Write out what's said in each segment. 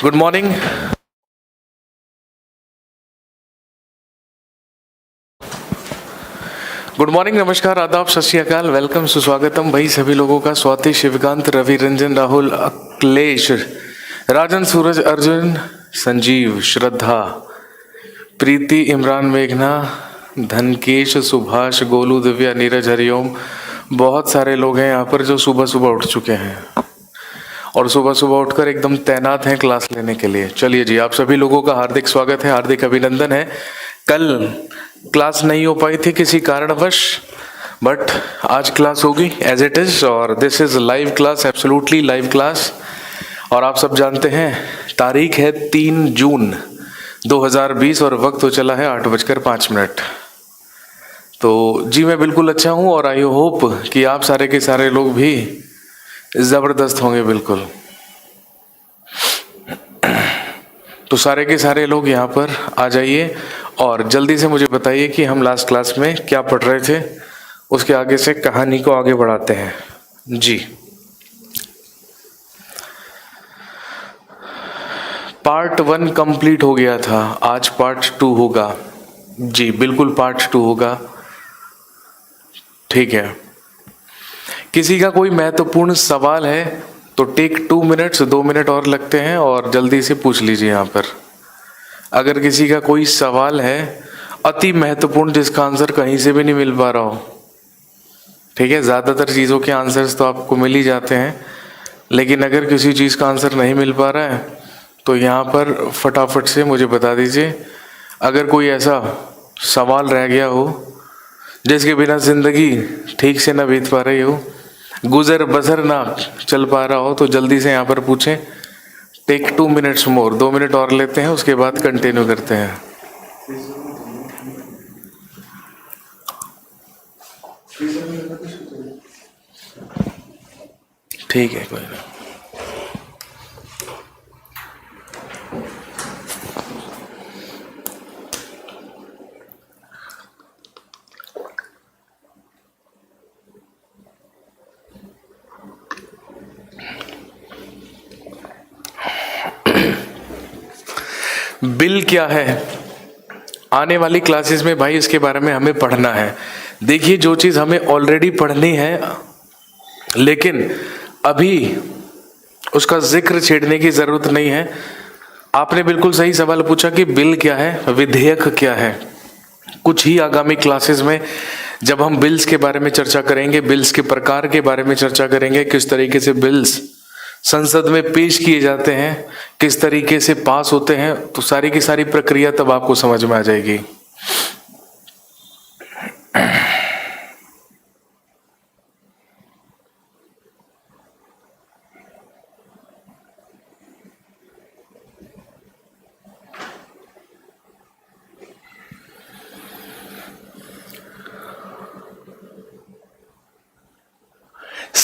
Good morning. Good morning, नमस्कार, आदाब, सत श्री अकाल, वेलकम, सुस्वागतम भाई सभी लोगों का। स्वाति, शिवकांत, रवि रंजन, राहुल, अखिलेश, राजन, सूरज, अर्जुन, संजीव, श्रद्धा, प्रीति, इमरान, मेघना, धनकेश, सुभाष, गोलू, दिव्या, नीरज, हरिओम। बहुत सारे लोग हैं यहाँ पर जो सुबह सुबह उठ चुके हैं और सुबह सुबह उठकर एकदम तैनात हैं क्लास लेने के लिए। चलिए जी, आप सभी लोगों का हार्दिक स्वागत है, हार्दिक अभिनंदन है। कल क्लास नहीं हो पाई थी किसी कारणवश, बट आज क्लास होगी एज इट इज, और this is live class, absolutely live class. और आप सब जानते हैं तारीख है 3 जून 2020 और वक्त हो चला है 8:05। तो जी मैं बिल्कुल अच्छा हूँ और आई होप कि आप सारे के सारे लोग भी जबरदस्त होंगे बिल्कुल। तो सारे के सारे लोग यहाँ पर आ जाइए और जल्दी से मुझे बताइए कि हम लास्ट क्लास में क्या पढ़ रहे थे, उसके आगे से कहानी को आगे बढ़ाते हैं जी। पार्ट 1 कंप्लीट हो गया था, आज पार्ट 2 होगा जी, बिल्कुल पार्ट 2 होगा, ठीक है। किसी का कोई महत्वपूर्ण सवाल है तो टेक 2 मिनट्स, 2 मिनट और लगते हैं और जल्दी से पूछ लीजिए यहाँ पर। अगर किसी का कोई सवाल है अति महत्वपूर्ण जिसका आंसर कहीं से भी नहीं मिल पा रहा हो, ठीक है, ज़्यादातर चीज़ों के आंसर्स तो आपको मिल ही जाते हैं, लेकिन अगर किसी चीज़ का आंसर नहीं मिल पा रहा है तो यहाँ पर फटाफट से मुझे बता दीजिए। अगर कोई ऐसा सवाल रह गया हो जिसके बिना ज़िंदगी ठीक से ना बीत पा रही हो, गुजर बसर ना चल पा रहा हो, तो जल्दी से यहाँ पर पूछें। टेक 2 मिनट्स मोर, 2 मिनट और लेते हैं, उसके बाद कंटिन्यू करते हैं। ठीक है, कोई ना। बिल क्या है? आने वाली क्लासेस में भाई इसके बारे में हमें पढ़ना है। देखिए, जो चीज़ हमें ऑलरेडी पढ़नी है लेकिन अभी उसका जिक्र छेड़ने की ज़रूरत नहीं है। आपने बिल्कुल सही सवाल पूछा कि बिल क्या है, विधेयक क्या है। कुछ ही आगामी क्लासेस में जब हम बिल्स के बारे में चर्चा करेंगे, बिल्स के प्रकार के बारे में चर्चा करेंगे, किस तरीके से बिल्स संसद में पेश किए जाते हैं, किस तरीके से पास होते हैं, तो सारी की सारी प्रक्रिया तब आपको समझ में आ जाएगी।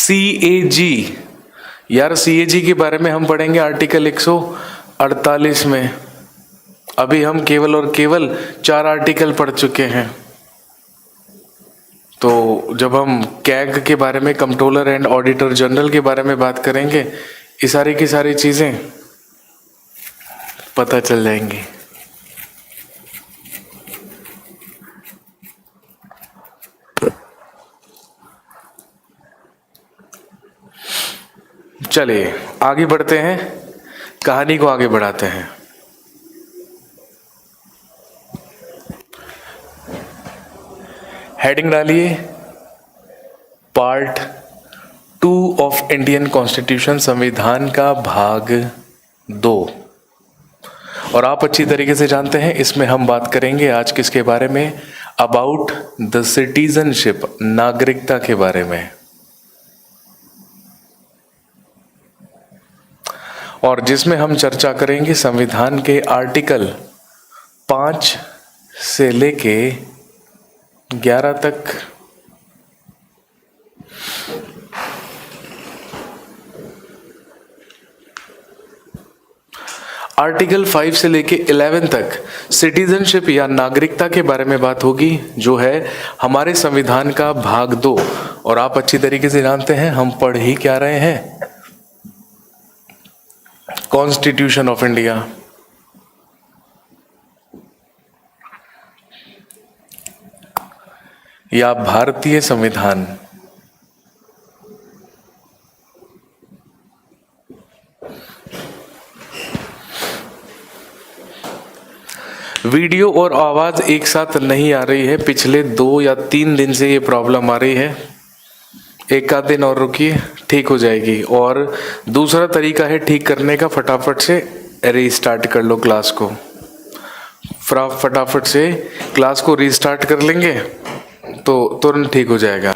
CAG, यार CAG के बारे में हम पढ़ेंगे आर्टिकल 148 में। अभी हम केवल और केवल 4 आर्टिकल पढ़ चुके हैं। तो जब हम कैग के बारे में, कंट्रोलर एंड ऑडिटर जनरल के बारे में बात करेंगे, ये सारी की सारी चीजें पता चल जाएंगी। चलिए आगे बढ़ते हैं, कहानी को आगे बढ़ाते हैं। हेडिंग डालिए, पार्ट 2 ऑफ इंडियन कॉन्स्टिट्यूशन, संविधान का भाग 2। और आप अच्छी तरीके से जानते हैं इसमें हम बात करेंगे आज किसके बारे में, अबाउट द सिटीजनशिप, नागरिकता के बारे में। और जिसमें हम चर्चा करेंगे संविधान के आर्टिकल 5 से लेके 11 तक। आर्टिकल 5 से लेके 11 तक सिटीजनशिप या नागरिकता के बारे में बात होगी, जो है हमारे संविधान का भाग 2। और आप अच्छी तरीके से जानते हैं हम पढ़ ही क्या रहे हैं, कॉन्स्टिट्यूशन ऑफ इंडिया, या भारतीय संविधान? वीडियो और आवाज एक साथ नहीं आ रही है, पिछले 2 या 3 दिन से ये प्रॉब्लम आ रही है। एक आध दिन और रुकिए, ठीक हो जाएगी। और दूसरा तरीका है ठीक करने का, फटाफट से रीस्टार्ट कर लो क्लास को। फटाफट से क्लास को रीस्टार्ट कर लेंगे तो तुरंत ठीक हो जाएगा।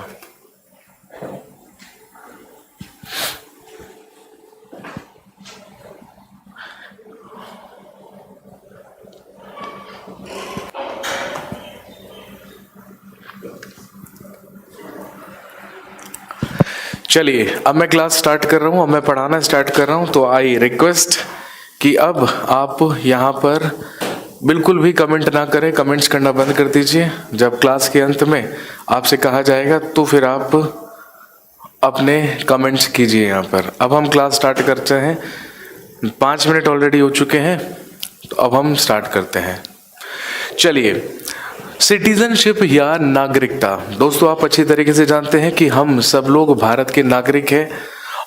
चलिए, अब मैं क्लास स्टार्ट कर रहा हूँ, अब मैं पढ़ाना स्टार्ट कर रहा हूँ। तो आई रिक्वेस्ट कि अब आप यहाँ पर बिल्कुल भी कमेंट ना करें, कमेंट्स करना बंद कर दीजिए। जब क्लास के अंत में आपसे कहा जाएगा तो फिर आप अपने कमेंट्स कीजिए यहाँ पर। अब हम क्लास स्टार्ट करते हैं। 5 मिनट ऑलरेडी हो चुके हैं, तो अब हम स्टार्ट करते हैं। चलिए, सिटीजनशिप या नागरिकता। दोस्तों, आप अच्छी तरीके से जानते हैं कि हम सब लोग भारत के नागरिक हैं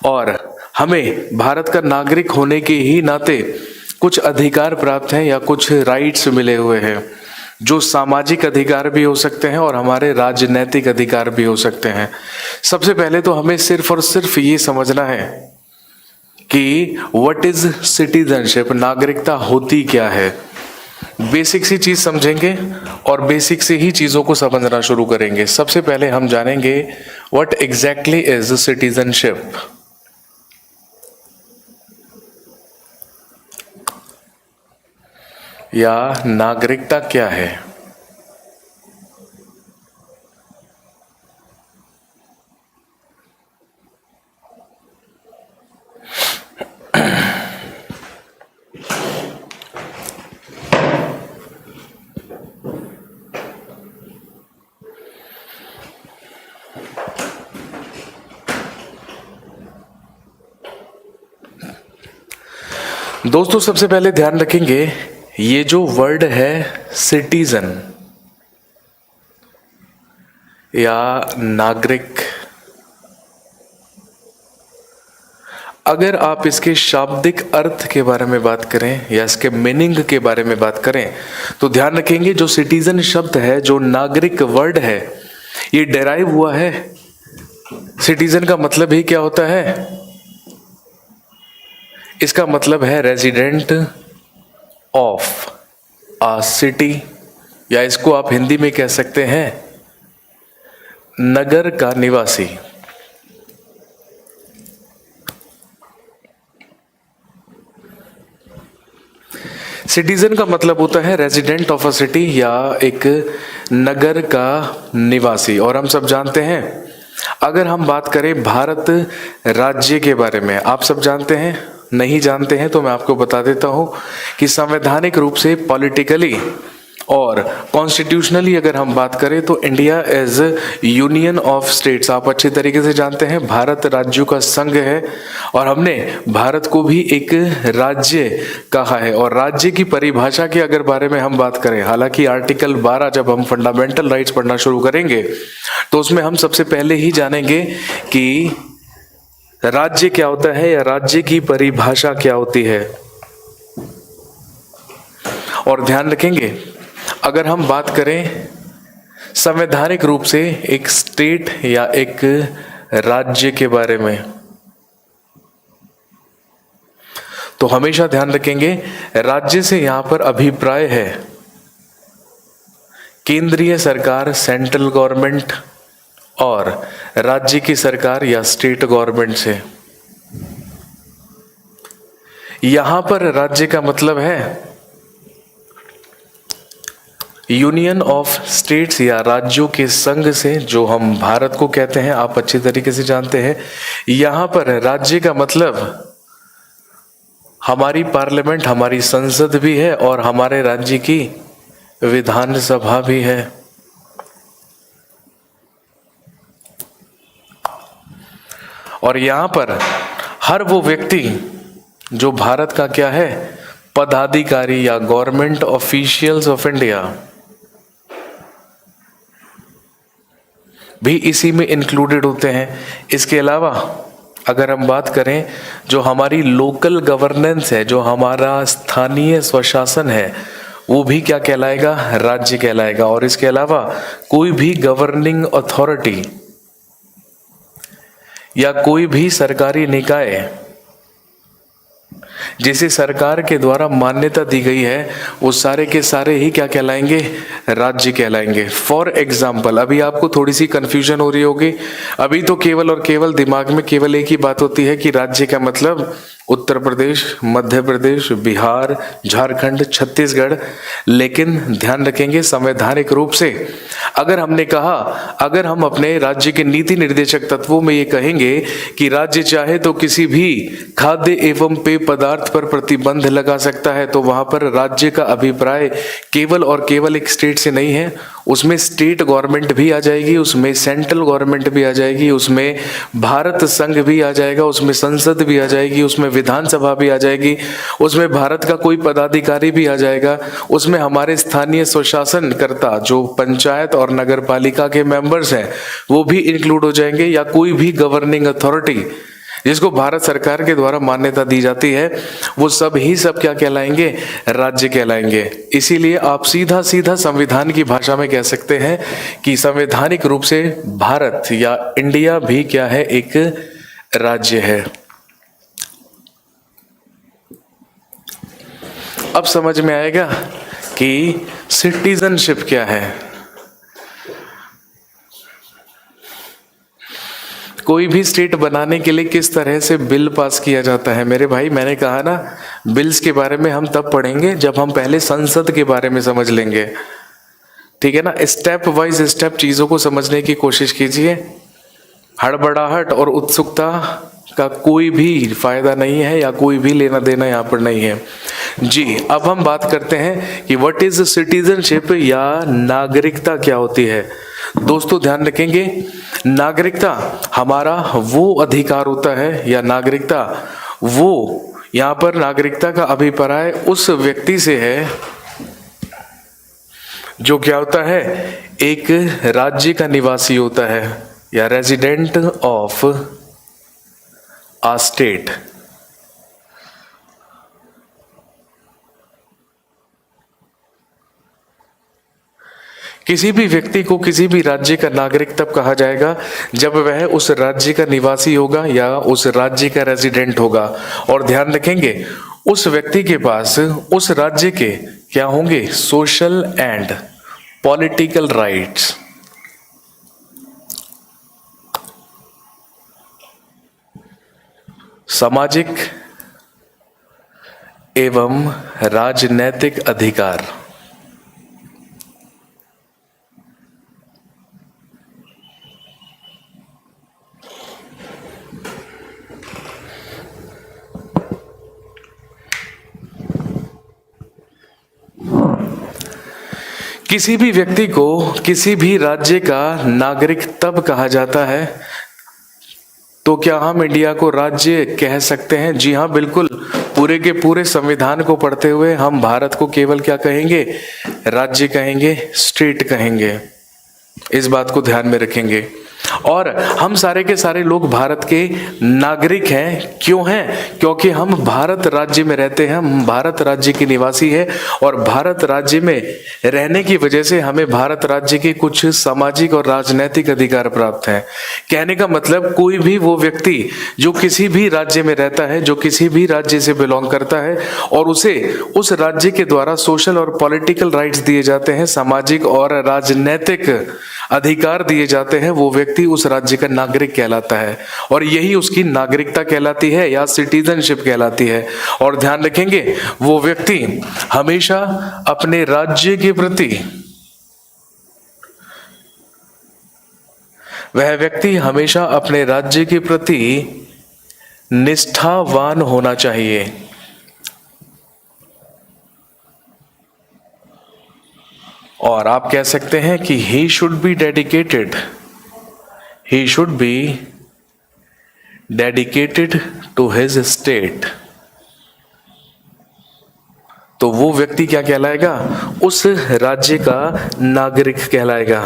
और हमें भारत का नागरिक होने के ही नाते कुछ अधिकार प्राप्त हैं या कुछ राइट्स मिले हुए हैं, जो सामाजिक अधिकार भी हो सकते हैं और हमारे राजनैतिक अधिकार भी हो सकते हैं। सबसे पहले तो हमें सिर्फ और सिर्फ ये समझना है कि व्हाट इज सिटीजनशिप, नागरिकता होती क्या है। बेसिक सी चीज समझेंगे और बेसिक से ही चीजों को समझना शुरू करेंगे। सबसे पहले हम जानेंगे व्हाट एग्जैक्टली इज सिटीजनशिप। या नागरिकता क्या है। दोस्तों, सबसे पहले ध्यान रखेंगे, ये जो वर्ड है सिटीजन या नागरिक, अगर आप इसके शाब्दिक अर्थ के बारे में बात करें या इसके मीनिंग के बारे में बात करें तो ध्यान रखेंगे जो सिटीजन शब्द है, जो नागरिक वर्ड है, ये डेराइव हुआ है। सिटीजन का मतलब ही क्या होता है? इसका मतलब है रेजिडेंट ऑफ आ सिटी, या इसको आप हिंदी में कह सकते हैं नगर का निवासी। सिटीजन का मतलब होता है रेजिडेंट ऑफ अ सिटी या एक नगर का निवासी। और हम सब जानते हैं, अगर हम बात करें भारत राज्य के बारे में, आप सब जानते हैं, नहीं जानते हैं तो मैं आपको बता देता हूं कि संवैधानिक रूप से, पॉलिटिकली और कॉन्स्टिट्यूशनली अगर हम बात करें तो India as union of states, आप अच्छी तरीके से जानते हैं भारत राज्यों का संघ है और हमने भारत को भी एक राज्य कहा है। और राज्य की परिभाषा के अगर बारे में हम बात करें, हालांकि आर्टिकल 12 जब हम फंडामेंटल राइट्स पढ़ना शुरू करेंगे तो उसमें हम सबसे पहले ही जानेंगे कि राज्य क्या होता है या राज्य की परिभाषा क्या होती है। और ध्यान रखेंगे, अगर हम बात करें संवैधानिक रूप से एक स्टेट या एक राज्य के बारे में, तो हमेशा ध्यान रखेंगे राज्य से यहां पर अभिप्राय है केंद्रीय सरकार, सेंट्रल गवर्नमेंट, और राज्य की सरकार या स्टेट गवर्नमेंट से। यहां पर राज्य का मतलब है यूनियन ऑफ स्टेट्स या राज्यों के संघ से, जो हम भारत को कहते हैं, आप अच्छी तरीके से जानते हैं। यहां पर राज्य का मतलब हमारी पार्लियामेंट, हमारी संसद भी है और हमारे राज्य की विधानसभा भी है। और यहां पर हर वो व्यक्ति जो भारत का क्या है, पदाधिकारी या गवर्नमेंट ऑफिशियल्स ऑफ इंडिया भी इसी में इंक्लूडेड होते हैं। इसके अलावा अगर हम बात करें, जो हमारी लोकल गवर्नेंस है, जो हमारा स्थानीय स्वशासन है, वो भी क्या कहलाएगा, राज्य कहलाएगा। और इसके अलावा कोई भी गवर्निंग अथॉरिटी या कोई भी सरकारी निकाय जिसे सरकार के द्वारा मान्यता दी गई है, वो सारे के सारे ही क्या कहलाएंगे, राज्य कहलाएंगे। फॉर एग्जाम्पल, अभी आपको थोड़ी सी कंफ्यूजन हो रही होगी, अभी तो केवल और केवल दिमाग में केवल एक ही बात होती है कि राज्य का मतलब उत्तर प्रदेश, मध्य प्रदेश, बिहार, झारखंड, छत्तीसगढ़। लेकिन ध्यान रखेंगे, संवैधानिक रूप से अगर हमने कहा, अगर हम अपने राज्य के नीति निर्देशक तत्वों में ये कहेंगे कि राज्य चाहे तो किसी भी खाद्य एवं पेय पदार्थ पर प्रतिबंध लगा सकता है, तो वहां पर राज्य का अभिप्राय केवल और केवल एक स्टेट से नहीं है, उसमें स्टेट गवर्नमेंट भी आ जाएगी, उसमें सेंट्रल गवर्नमेंट भी आ जाएगी, उसमें भारत संघ भी आ जाएगा, उसमें संसद भी आ जाएगी, उसमें विधानसभा भी आ जाएगी, उसमें भारत का कोई पदाधिकारी भी आ जाएगा, उसमें हमारे स्थानीय स्वशासन कर्ता जो पंचायत और नगर पालिका के मेंबर्स हैं वो भी इंक्लूड हो जाएंगे, या कोई भी गवर्निंग अथॉरिटी जिसको भारत सरकार के द्वारा मान्यता दी जाती है, वो सब ही सब क्या कहलाएंगे, राज्य कहलाएंगे। इसीलिए आप सीधा सीधा संविधान की भाषा में कह सकते हैं कि संवैधानिक रूप से भारत या इंडिया भी क्या है, एक राज्य है। अब समझ में आएगा कि सिटीजनशिप क्या है। कोई भी स्टेट बनाने के लिए किस तरह से बिल पास किया जाता है। मेरे भाई, मैंने कहा ना, बिल्स के बारे में हम तब पढ़ेंगे जब हम पहले संसद के बारे में समझ लेंगे, ठीक है ना। स्टेप वाइज स्टेप चीजों को समझने की कोशिश कीजिए। हड़बड़ाहट और उत्सुकता का कोई भी फायदा नहीं है, या कोई भी लेना देना यहाँ पर नहीं है जी। अब हम बात करते हैं कि व्हाट इज सिटीजनशिप, या नागरिकता क्या होती है। दोस्तों ध्यान रखेंगे, नागरिकता हमारा वो अधिकार होता है, या नागरिकता वो, यहाँ पर नागरिकता का अभिप्राय उस व्यक्ति से है जो क्या होता है, एक राज्य का निवासी होता है, या रेजिडेंट ऑफ आ स्टेट। किसी भी व्यक्ति को किसी भी राज्य का नागरिक तब कहा जाएगा जब वह उस राज्य का निवासी होगा या उस राज्य का रेजिडेंट होगा। और ध्यान रखेंगे, उस व्यक्ति के पास उस राज्य के क्या होंगे, सोशल एंड पॉलिटिकल राइट्स। सामाजिक एवं राजनैतिक अधिकार। किसी भी व्यक्ति को किसी भी राज्य का नागरिक तब कहा जाता है, तो क्या हम इंडिया को राज्य कह सकते हैं? जी हाँ, बिल्कुल। पूरे के पूरे संविधान को पढ़ते हुए हम भारत को केवल क्या कहेंगे, राज्य कहेंगे, स्टेट कहेंगे। इस बात को ध्यान में रखेंगे। और हम सारे के सारे लोग भारत के नागरिक हैं। क्यों हैं? क्योंकि हम भारत राज्य में रहते हैं, हम भारत राज्य के निवासी हैं, और भारत राज्य में रहने की वजह से हमें भारत राज्य के कुछ सामाजिक और राजनीतिक अधिकार प्राप्त हैं। कहने का मतलब, कोई भी वो व्यक्ति जो किसी भी राज्य में रहता है, जो किसी भी राज्य से बिलोंग करता है, और उसे उस राज्य के द्वारा सोशल और पॉलिटिकल राइट्स दिए जाते हैं, सामाजिक और राजनीतिक अधिकार दिए जाते हैं, वो व्यक्ति उस राज्य का नागरिक कहलाता है। और यही उसकी नागरिकता कहलाती है, या सिटीजनशिप कहलाती है। और ध्यान रखेंगे, वो व्यक्ति हमेशा अपने राज्य के प्रति, वह व्यक्ति हमेशा अपने राज्य के प्रति निष्ठावान होना चाहिए। और आप कह सकते हैं कि he should be dedicated, he should be dedicated to his state। तो वो व्यक्ति क्या कहलाएगा? उस राज्य का नागरिक कहलाएगा।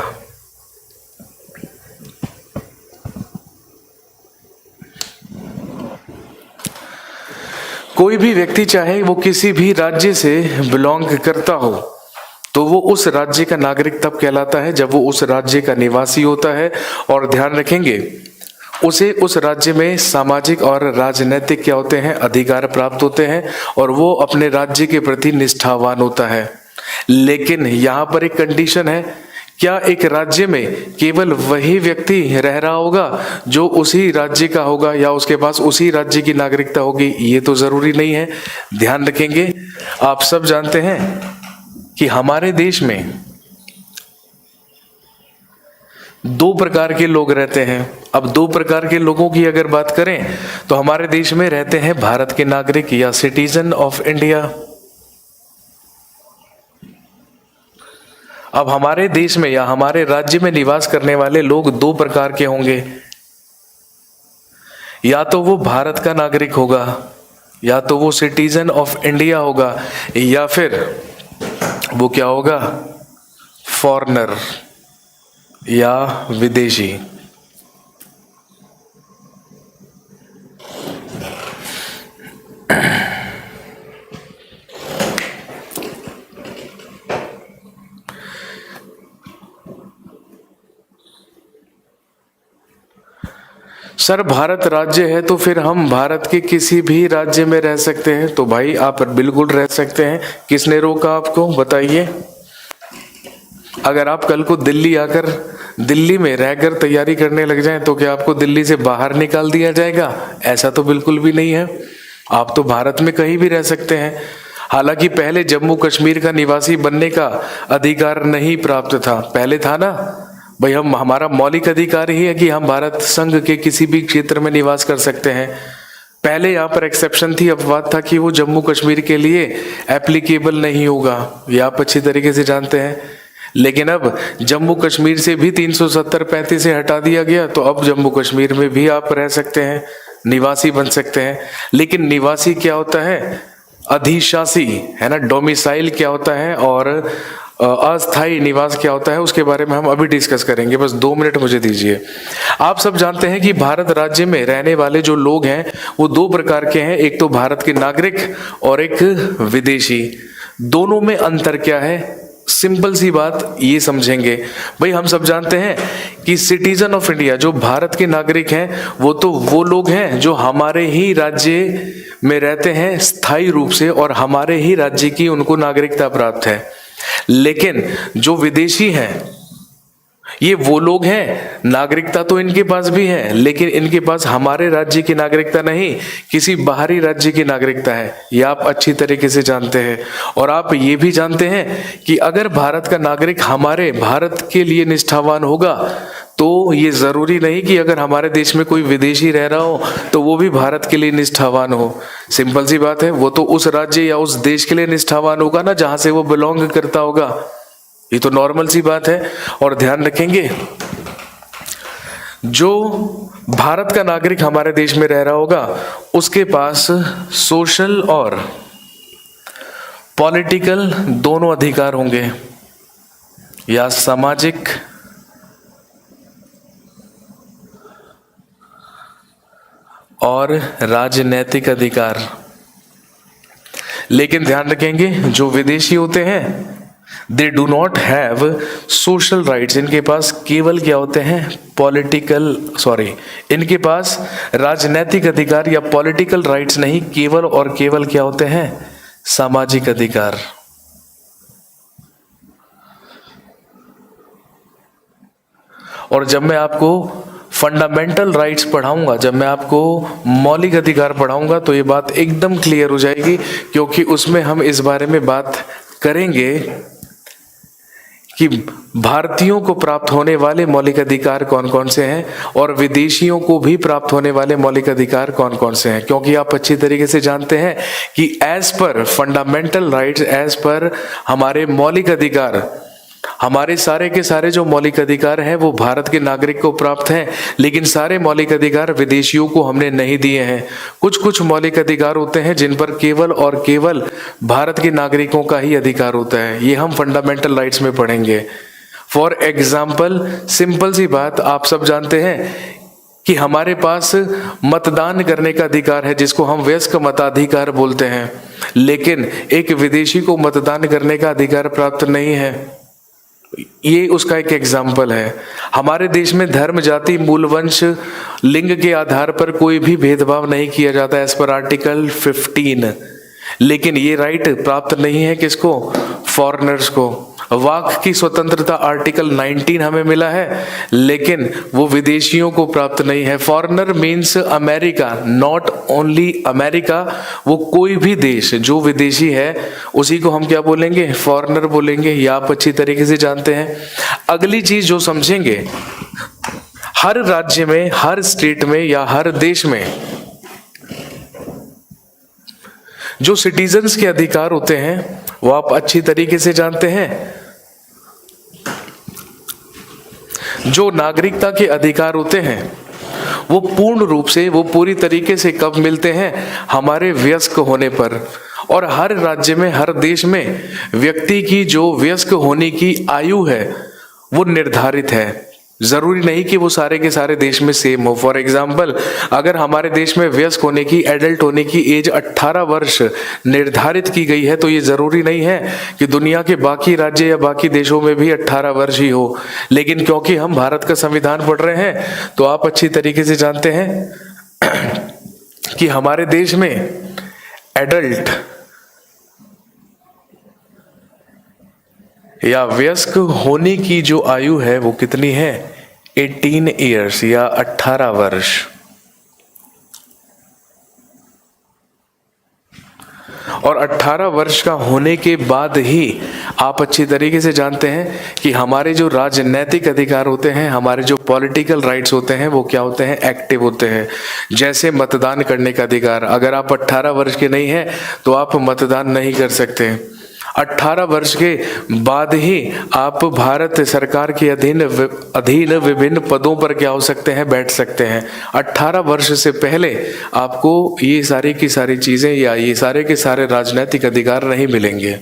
कोई भी व्यक्ति चाहे वो किसी भी राज्य से बिलोंग करता हो, तो वो उस राज्य का नागरिक तब कहलाता है जब वो उस राज्य का निवासी होता है। और ध्यान रखेंगे, उसे उस राज्य में सामाजिक और राजनीतिक क्या होते हैं? अधिकार प्राप्त होते हैं, और वो अपने राज्य के प्रति निष्ठावान होता है। लेकिन यहाँ पर एक कंडीशन है, क्या एक राज्य में केवल वही व्यक्ति रह रहा होगा जो उसी राज्य का होगा या उसके पास उसी राज्य की नागरिकता होगी? ये तो जरूरी नहीं है। ध्यान रखेंगे, आप सब जानते हैं कि हमारे देश में दो प्रकार के लोग रहते हैं। अब दो प्रकार के लोगों की अगर बात करें तो हमारे देश में रहते हैं भारत के नागरिक या सिटीजन ऑफ इंडिया। अब हमारे देश में या हमारे राज्य में निवास करने वाले लोग दो प्रकार के होंगे, या तो वो भारत का नागरिक होगा, या तो वो सिटीजन ऑफ इंडिया होगा, या फिर वो क्या होगा? फॉरेनर या विदेशी। सर भारत राज्य है तो फिर हम भारत के किसी भी राज्य में रह सकते हैं? तो भाई आप बिल्कुल रह सकते हैं। किसने रोका आपको? बताइए। अगर आप कल को दिल्ली आकर दिल्ली में रहकर तैयारी करने लग जाएं तो क्या आपको दिल्ली से बाहर निकाल दिया जाएगा? ऐसा तो बिल्कुल भी नहीं है। आप तो भारत में कहीं भी रह सकते हैं। हालांकि पहले जम्मू कश्मीर का निवासी बनने का अधिकार नहीं प्राप्त था, पहले था ना भाई, हम हमारा मौलिक अधिकार ही है कि हम भारत संघ के किसी भी क्षेत्र में निवास कर सकते हैं। पहले यहाँ पर एक्सेप्शन थी, अपवाद था कि वो जम्मू कश्मीर के लिए एप्लीकेबल नहीं होगा, ये आप अच्छी तरीके से जानते हैं। लेकिन अब जम्मू कश्मीर से भी 370-35 से हटा दिया गया, तो अब जम्मू कश्मीर में भी आप रह सकते हैं, निवासी बन सकते हैं। लेकिन निवासी क्या होता है? अधिशासी है ना, डोमिसाइल क्या होता है, और अस्थायी निवास क्या होता है, उसके बारे में हम अभी डिस्कस करेंगे। बस 2 मिनट मुझे दीजिए। आप सब जानते हैं कि भारत राज्य में रहने वाले जो लोग हैं वो दो प्रकार के हैं, एक तो भारत के नागरिक और एक विदेशी। दोनों में अंतर क्या है? सिंपल सी बात ये समझेंगे भाई। हम सब जानते हैं कि सिटीजन ऑफ इंडिया जो भारत के नागरिक हैं वो तो वो लोग हैं जो हमारे ही राज्य में रहते हैं स्थायी रूप से, और हमारे ही राज्य की उनको नागरिकता प्राप्त है। लेकिन जो विदेशी हैं ये वो लोग हैं, नागरिकता तो इनके पास भी है लेकिन इनके पास हमारे राज्य की नागरिकता नहीं, किसी बाहरी राज्य की नागरिकता है। ये आप अच्छी तरीके से जानते हैं। और आप ये भी जानते हैं कि अगर भारत का नागरिक हमारे भारत के लिए निष्ठावान होगा तो ये जरूरी नहीं कि अगर हमारे देश में कोई विदेशी रह रहा हो तो वो भी भारत के लिए निष्ठावान हो। सिंपल सी बात है, वो तो उस राज्य या उस देश के लिए निष्ठावान होगा ना जहां से वो बिलोंग करता होगा। ये तो नॉर्मल सी बात है। और ध्यान रखेंगे, जो भारत का नागरिक हमारे देश में रह रहा होगा उसके पास सोशल और पॉलिटिकल दोनों अधिकार होंगे, या सामाजिक और राजनैतिक अधिकार। लेकिन ध्यान रखेंगे, जो विदेशी होते हैं they do not have social rights. इनके पास केवल क्या होते हैं? इनके पास राजनैतिक अधिकार या पॉलिटिकल राइट्स नहीं, केवल और केवल क्या होते हैं? सामाजिक अधिकार। और जब मैं आपको फंडामेंटल राइट्स पढ़ाऊंगा, जब मैं आपको मौलिक अधिकार पढ़ाऊंगा तो ये बात एकदम क्लियर हो जाएगी, क्योंकि उसमें हम इस बारे में बात करेंगे कि भारतीयों को प्राप्त होने वाले मौलिक अधिकार कौन कौन से हैं और विदेशियों को भी प्राप्त होने वाले मौलिक अधिकार कौन कौन से हैं। क्योंकि आप अच्छी तरीके से जानते हैं कि as per fundamental rights, as per हमारे मौलिक अधिकार, हमारे सारे के सारे जो मौलिक अधिकार हैं वो भारत के नागरिक को प्राप्त हैं, लेकिन सारे मौलिक अधिकार विदेशियों को हमने नहीं दिए हैं। कुछ कुछ मौलिक अधिकार होते हैं जिन पर केवल और केवल भारत के नागरिकों का ही अधिकार होता है। ये हम फंडामेंटल राइट्स में पढ़ेंगे। फॉर एग्जाम्पल, सिंपल सी बात, आप सब जानते हैं कि हमारे पास मतदान करने का अधिकार है जिसको हम वयस्क मताधिकार बोलते हैं, लेकिन एक विदेशी को मतदान करने का अधिकार प्राप्त नहीं है। ये उसका एक एग्जाम्पल है। हमारे देश में धर्म, जाति, मूल वंश, लिंग के आधार पर कोई भी भेदभाव नहीं किया जाता एज पर आर्टिकल 15, लेकिन ये राइट प्राप्त नहीं है किसको? फॉरेनर्स को। वाक की स्वतंत्रता आर्टिकल 19 हमें मिला है, लेकिन वो विदेशियों को प्राप्त नहीं है। Foreigner means America, not only America, वो कोई भी देश जो विदेशी है उसी को हम क्या बोलेंगे? फॉरेनर बोलेंगे। ये आप अच्छी तरीके से जानते हैं। अगली चीज जो समझेंगे, हर राज्य में, हर स्टेट में या हर देश में जो सिटीजन्स के अधिकार होते हैं वो आप अच्छी तरीके से जानते हैं। जो नागरिकता के अधिकार होते हैं वो पूर्ण रूप से, वो पूरी तरीके से कब मिलते हैं? हमारे वयस्क होने पर। और हर राज्य में, हर देश में व्यक्ति की जो वयस्क होने की आयु है वो निर्धारित है। जरूरी नहीं कि वो सारे के सारे देश में सेम हो। फॉर एग्जाम्पल, अगर हमारे देश में वयस्क होने की, एडल्ट होने की एज 18 वर्ष निर्धारित की गई है, तो ये जरूरी नहीं है कि दुनिया के बाकी राज्य या बाकी देशों में भी 18 वर्ष ही हो। लेकिन क्योंकि हम भारत का संविधान पढ़ रहे हैं तो आप अच्छी तरीके से जानते हैं कि हमारे देश में एडल्ट या वयस्क होने की जो आयु है वो कितनी है? 18 ईयर्स या 18 वर्ष। और 18 वर्ष का होने के बाद ही आप अच्छी तरीके से जानते हैं कि हमारे जो राजनैतिक अधिकार होते हैं, हमारे जो पॉलिटिकल राइट्स होते हैं वो क्या होते हैं? एक्टिव होते हैं। जैसे मतदान करने का अधिकार, अगर आप 18 वर्ष के नहीं हैं तो आप मतदान नहीं कर सकते। 18 वर्ष के बाद ही आप भारत सरकार के अधीन विभिन्न पदों पर क्या हो सकते हैं? बैठ सकते हैं। 18 वर्ष से पहले आपको ये सारी की सारी चीजें या ये सारे के सारे राजनीतिक अधिकार नहीं मिलेंगे।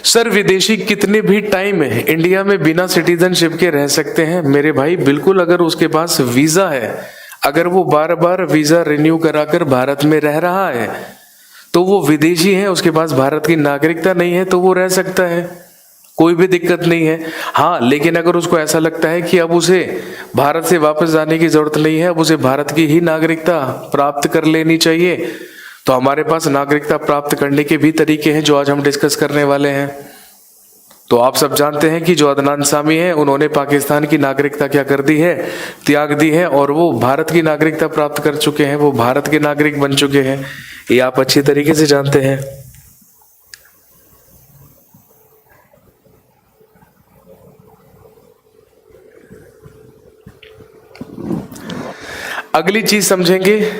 सर, विदेशी कितने भी टाइम इंडिया में बिना सिटीजनशिप के रह सकते हैं? मेरे भाई बिल्कुल, अगर उसके पास वीजा है, अगर वो बार बार वीजा रिन्यू कराकर भारत में रह रहा है तो वो विदेशी है, उसके पास भारत की नागरिकता नहीं है, तो वो रह सकता है, कोई भी दिक्कत नहीं है। हाँ, लेकिन अगर उसको ऐसा लगता है कि अब उसे भारत से वापस जाने की जरूरत नहीं है, अब उसे भारत की ही नागरिकता प्राप्त कर लेनी चाहिए, तो हमारे पास नागरिकता प्राप्त करने के भी तरीके हैं जो आज हम डिस्कस करने वाले हैं। तो आप सब जानते हैं कि जो अदनान सामी है उन्होंने पाकिस्तान की नागरिकता क्या कर दी है? त्याग दी है, और वो भारत की नागरिकता प्राप्त कर चुके हैं, वो भारत के नागरिक बन चुके हैं। ये आप अच्छी तरीके से जानते हैं। अगली चीज समझेंगे,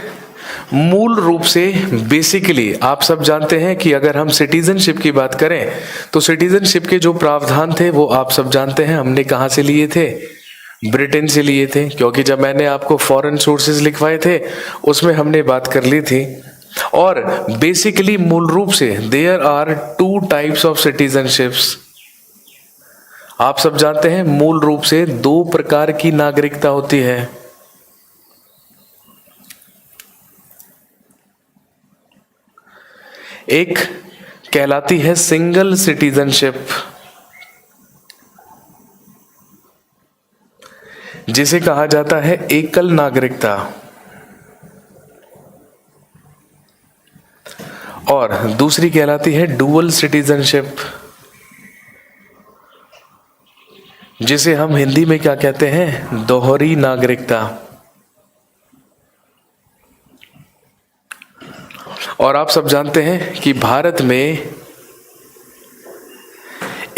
मूल रूप से बेसिकली आप सब जानते हैं कि अगर हम सिटीजनशिप की बात करें तो सिटीजनशिप के जो प्रावधान थे वो आप सब जानते हैं हमने कहां से लिए थे? ब्रिटेन से लिए थे, क्योंकि जब मैंने आपको फॉरेन सोर्सेज लिखवाए थे उसमें हमने बात कर ली थी। और बेसिकली मूल रूप से there are 2 types of citizenships. आप सब जानते हैं मूल रूप से 2 प्रकार की नागरिकता होती है। एक कहलाती है सिंगल सिटीजनशिप, जिसे कहा जाता है एकल नागरिकता, और दूसरी कहलाती है डुअल सिटीजनशिप, जिसे हम हिंदी में क्या कहते हैं? दोहरी नागरिकता। और आप सब जानते हैं कि भारत में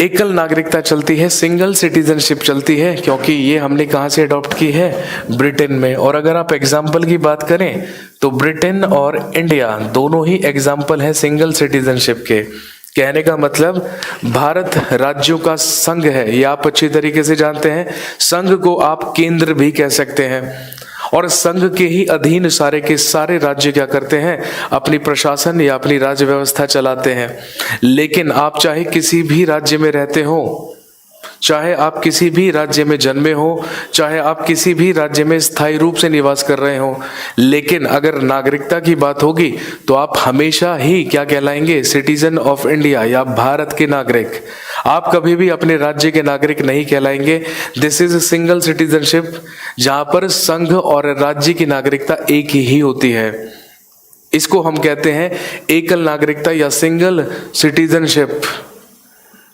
एकल नागरिकता चलती है, सिंगल सिटीजनशिप चलती है, क्योंकि ये हमने कहां से अडॉप्ट की है? ब्रिटेन में। और अगर आप एग्जाम्पल की बात करें तो ब्रिटेन और इंडिया दोनों ही एग्जाम्पल है सिंगल सिटीजनशिप के। कहने का मतलब भारत राज्यों का संघ है, ये आप अच्छी तरीके से जानते हैं। संघ को आप केंद्र भी कह सकते हैं, और संघ के ही अधीन सारे के सारे राज्य क्या करते हैं, अपनी प्रशासन या अपनी राज्य व्यवस्था चलाते हैं। लेकिन आप चाहे किसी भी राज्य में रहते हो, चाहे आप किसी भी राज्य में जन्मे हो, चाहे आप किसी भी राज्य में स्थायी रूप से निवास कर रहे हो, लेकिन अगर नागरिकता की बात होगी तो आप हमेशा ही क्या कहलाएंगे, सिटीजन ऑफ इंडिया या भारत के नागरिक। आप कभी भी अपने राज्य के नागरिक नहीं कहलाएंगे। दिस इज सिंगल सिटीजनशिप, जहां पर संघ और राज्य की नागरिकता एक ही होती है। इसको हम कहते हैं एकल नागरिकता या सिंगल सिटीजनशिप,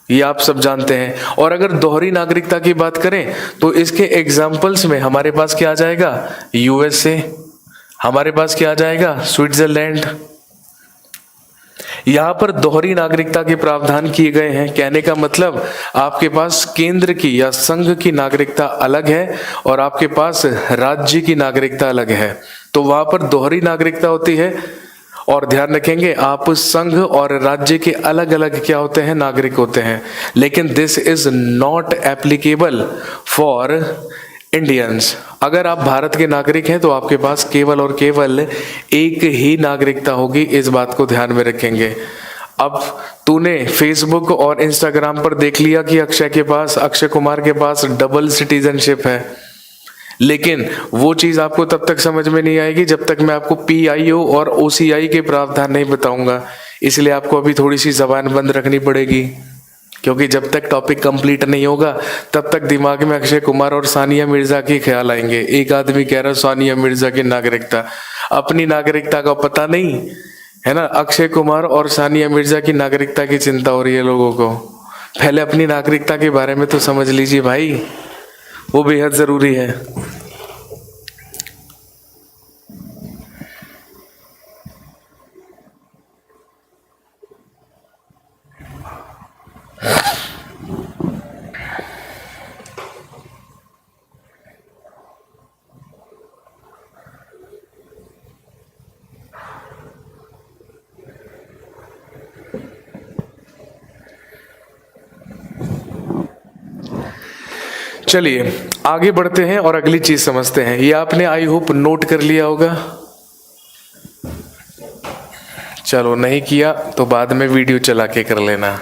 ये आप सब जानते हैं। और अगर दोहरी नागरिकता की बात करें तो इसके एग्जाम्पल्स में हमारे पास क्या आ जाएगा, यूएसए, हमारे पास क्या आ जाएगा, स्विट्जरलैंड। यहां पर दोहरी नागरिकता के प्रावधान किए गए हैं। कहने का मतलब आपके पास केंद्र की या संघ की नागरिकता अलग है और आपके पास राज्य की नागरिकता अलग है, तो वहां पर दोहरी नागरिकता होती है। और ध्यान रखेंगे आप संघ और राज्य के अलग अलग क्या होते हैं, नागरिक होते हैं। लेकिन this is not applicable for Indians. अगर आप भारत के नागरिक हैं तो आपके पास केवल और केवल एक ही नागरिकता होगी, इस बात को ध्यान में रखेंगे। अब तूने फेसबुक और इंस्टाग्राम पर देख लिया कि अक्षय कुमार के पास डबल सिटीजनशिप है, लेकिन वो चीज आपको तब तक समझ में नहीं आएगी जब तक मैं आपको PIO और OCI के प्रावधान नहीं बताऊंगा। इसलिए आपको अभी थोड़ी सी जबान बंद रखनी पड़ेगी, क्योंकि जब तक टॉपिक कंप्लीट नहीं होगा तब तक दिमाग में अक्षय कुमार और सानिया मिर्जा के ख्याल आएंगे। एक आदमी कह रहा सानिया मिर्जा की नागरिकता, अपनी नागरिकता का पता नहीं है ना, अक्षय कुमार और सानिया मिर्जा की नागरिकता की चिंता हो रही है लोगों को। पहले अपनी नागरिकता के बारे में तो समझ लीजिए भाई, वो बेहद जरूरी है। चलिए आगे बढ़ते हैं और अगली चीज समझते हैं। ये आपने आई होप नोट कर लिया होगा। चलो नहीं किया तो बाद में वीडियो चला के कर लेना।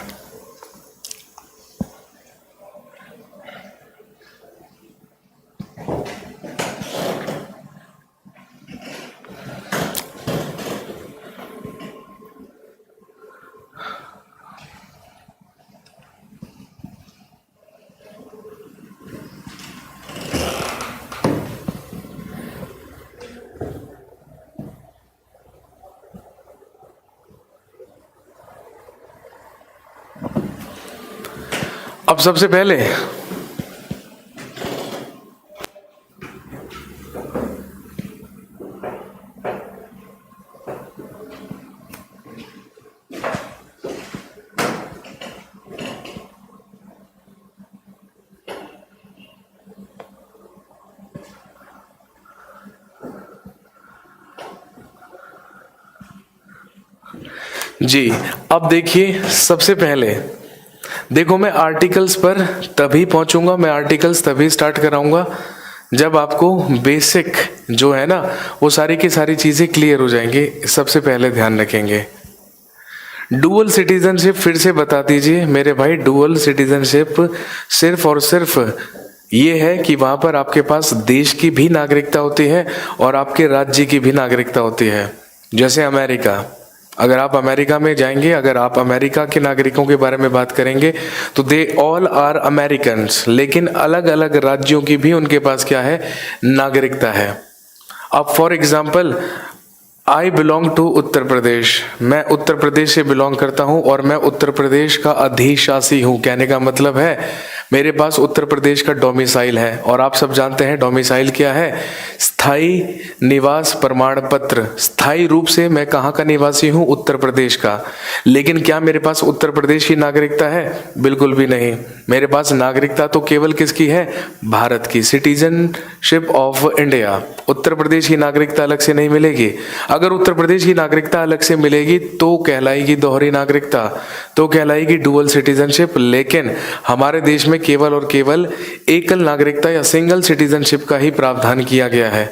अब सबसे पहले जी, अब देखिए सबसे पहले देखो, मैं आर्टिकल्स पर तभी पहुंचूंगा, मैं आर्टिकल्स तभी स्टार्ट कराऊंगा जब आपको बेसिक जो है ना वो सारी की सारी चीजें क्लियर हो जाएंगी। सबसे पहले ध्यान रखेंगे डुअल सिटीजनशिप, फिर से बता दीजिए मेरे भाई, डुअल सिटीजनशिप सिर्फ और सिर्फ ये है कि वहां पर आपके पास देश की भी नागरिकता होती है और आपके राज्य की भी नागरिकता होती है। जैसे अमेरिका, अगर आप अमेरिका में जाएंगे, अगर आप अमेरिका के नागरिकों के बारे में बात करेंगे तो दे ऑल आर अमेरिकन्स, लेकिन अलग अलग राज्यों की भी उनके पास क्या है, नागरिकता है। अब for example I belong to Uttar Pradesh, मैं उत्तर प्रदेश से बिलोंग करता हूं और मैं उत्तर प्रदेश का अधिशासी हूं। कहने का मतलब है मेरे पास उत्तर प्रदेश का डोमिसाइल है, और आप सब जानते हैं डोमिसाइल क्या है, स्थायी निवास प्रमाण पत्र। स्थायी रूप से मैं कहाँ का निवासी हूँ? उत्तर प्रदेश का। लेकिन क्या मेरे पास उत्तर प्रदेश की नागरिकता है? बिल्कुल भी नहीं। मेरे पास नागरिकता तो केवल किसकी है? भारत की, citizenship of India. Uttar Pradesh की नागरिकता अलग से नहीं मिलेगी। अगर उत्तर प्रदेश की नागरिकता अलग से मिलेगी तो कहलाएगी दोहरी नागरिकता, तो कहलाएगी डुअल सिटीजनशिप। लेकिन हमारे देश में केवल और केवल एकल नागरिकता या सिंगल सिटीजनशिप का ही प्रावधान किया गया है।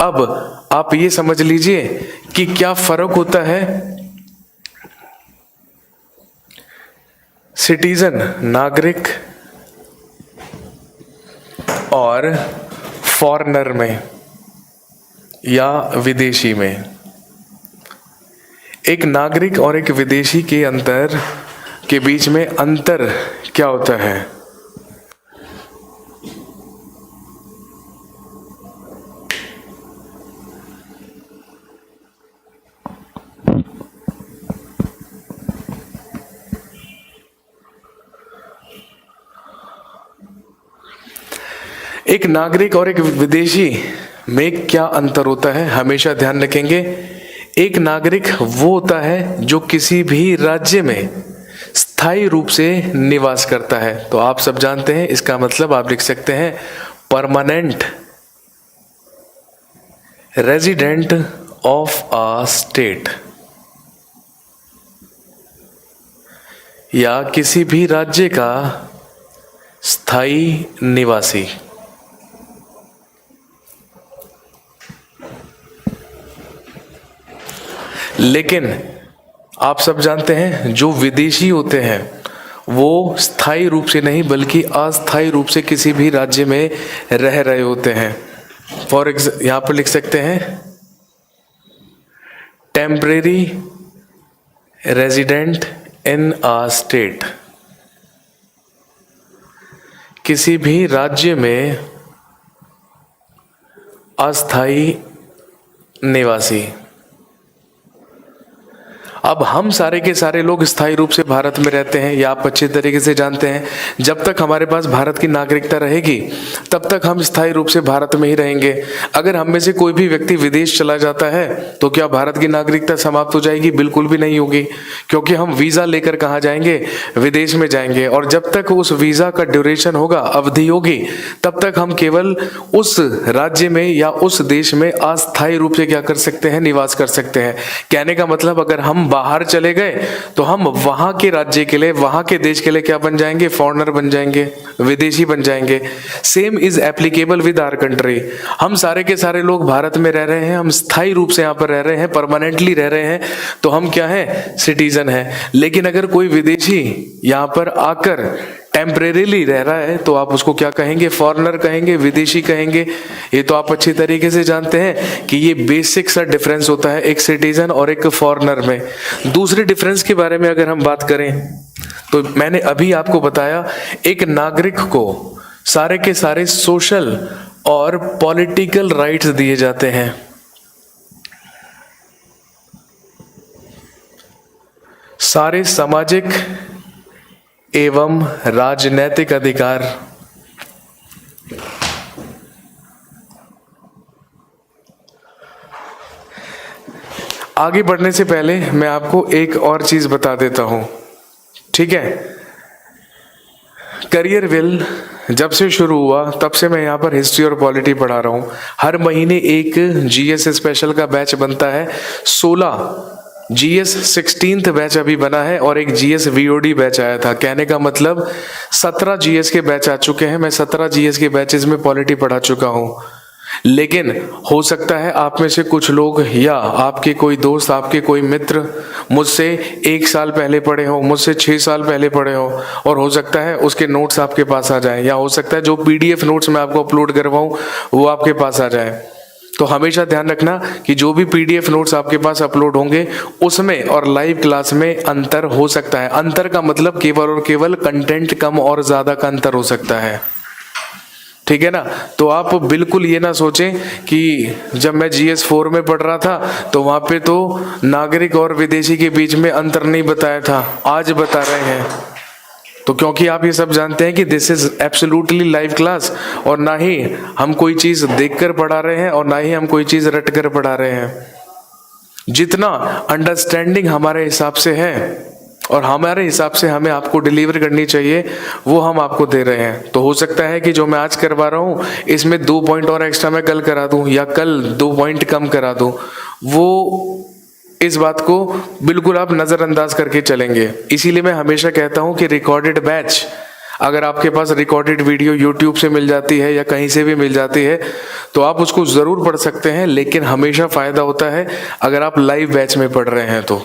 अब आप ये समझ लीजिए कि क्या फर्क होता है सिटीजन नागरिक और फॉरेनर में या विदेशी में। एक नागरिक और एक विदेशी के अंतर के बीच में अंतर क्या होता है? एक नागरिक और एक विदेशी में क्या अंतर होता है, हमेशा ध्यान रखेंगे। एक नागरिक वो होता है जो किसी भी राज्य में स्थायी रूप से निवास करता है। तो आप सब जानते हैं, इसका मतलब आप लिख सकते हैं permanent resident of a state, या किसी भी राज्य का स्थायी निवासी। लेकिन आप सब जानते हैं जो विदेशी होते हैं वो स्थायी रूप से नहीं बल्कि अस्थायी रूप से किसी भी राज्य में रह रहे होते हैं। फॉर एग्जाम्पल यहां पर लिख सकते हैं temporary resident in a state, किसी भी राज्य में अस्थायी निवासी। अब हम सारे के सारे लोग स्थायी रूप से भारत में रहते हैं, या आप अच्छे तरीके से जानते हैं जब तक हमारे पास भारत की नागरिकता रहेगी तब तक हम स्थायी रूप से भारत में ही रहेंगे। अगर हम में से कोई भी व्यक्ति विदेश चला जाता है तो क्या भारत की नागरिकता समाप्त हो जाएगी? बिल्कुल भी नहीं होगी, क्योंकि हम वीजा लेकर कहाँ जाएंगे? विदेश में जाएंगे। और जब तक उस वीजा का ड्यूरेशन होगा, अवधि होगी, तब तक हम केवल उस राज्य में या उस देश में अस्थायी रूप से क्या कर सकते हैं? निवास कर सकते हैं। कहने का मतलब अगर हम बाहर चले गए तो हम वहां के राज्य के लिए, वहां के देश के लिए क्या बन जाएंगे? फॉरेनर बन जाएंगे, विदेशी बन जाएंगे। Same is applicable with our country. हम सारे के सारे लोग भारत में रह रहे हैं, हम स्थायी रूप से यहाँ पर रह रहे हैं, परमानेंटली रह रहे हैं, तो हम क्या है? सिटीजन है। लेकिन अगर कोई विदेशी यहाँ पर आकर टेम्परेरीली रह रहा है तो आप उसको क्या कहेंगे? फॉरेनर कहेंगे, विदेशी कहेंगे। ये तो आप अच्छी तरीके से जानते हैं कि ये बेसिक सा डिफरेंस होता है एक सिटीजन और एक फॉरेनर में। दूसरे डिफरेंस के बारे में अगर हम बात करें तो मैंने अभी आपको बताया एक नागरिक को सारे के सारे सोशल और पॉलिटिकल राइट्स दिए जाते हैं। सारे सामाजिक एवं राजनैतिक अधिकार आगे बढ़ने से पहले मैं आपको एक और चीज बता देता हूं, ठीक है? करियर विल जब से शुरू हुआ तब से मैं यहाँ पर हिस्ट्री और पॉलिटी पढ़ा रहा हूँ। हर महीने एक जीएस स्पेशल का बैच बनता है। 16 जीएस 16th बैच अभी बना है और एक जीएस वीओडी बैच आया था। कहने का मतलब 17 जीएस के बैच आ चुके हैं। मैं 17 जीएस के बैचेस में पॉलिटी पढ़ा चुका हूँ। लेकिन हो सकता है आप में से कुछ लोग या आपके कोई दोस्त, आपके कोई मित्र मुझसे 1 साल पहले पढ़े हो, मुझसे 6 साल पहले पढ़े हो, और हो सकता है उसके नोट्स आपके पास आ जाएं, या हो सकता है जो पीडीएफ नोट्स मैं आपको अपलोड करवाऊं वो आपके पास आ जाए। तो हमेशा ध्यान रखना कि जो भी पीडीएफ नोट्स आपके पास अपलोड होंगे उसमें और लाइव क्लास में अंतर हो सकता है। अंतर का मतलब केवल और केवल कंटेंट कम और ज्यादा का अंतर हो सकता है, ठीक है ना? तो आप बिल्कुल ये ना सोचें कि जब मैं जीएस 4 में पढ़ रहा था तो वहां पे तो नागरिक और विदेशी के बीच में अंतर नहीं बताया था, आज बता रहे हैं। तो क्योंकि आप ये सब जानते हैं कि this is absolutely live class, और ना ही हम कोई चीज देखकर पढ़ा रहे हैं और ना ही हम कोई चीज रट कर पढ़ा रहे हैं। जितना अंडरस्टैंडिंग हमारे हिसाब से है और हमारे हिसाब से हमें आपको डिलीवर करनी चाहिए, वो हम आपको दे रहे हैं। तो हो सकता है कि जो मैं आज करवा रहा हूं इसमें 2 पॉइंट और एक्स्ट्रा मैं कल करा दूं, या कल 2 पॉइंट कम करा दूं। वो इस बात को बिल्कुल आप नजरअंदाज करके चलेंगे। इसीलिए मैं हमेशा कहता हूं कि रिकॉर्डेड बैच, अगर आपके पास रिकॉर्डेड वीडियो यूट्यूब से मिल जाती है या कहीं से भी मिल जाती है तो आप उसको जरूर पढ़ सकते हैं, लेकिन हमेशा फायदा होता है अगर आप लाइव बैच में पढ़ रहे हैं। तो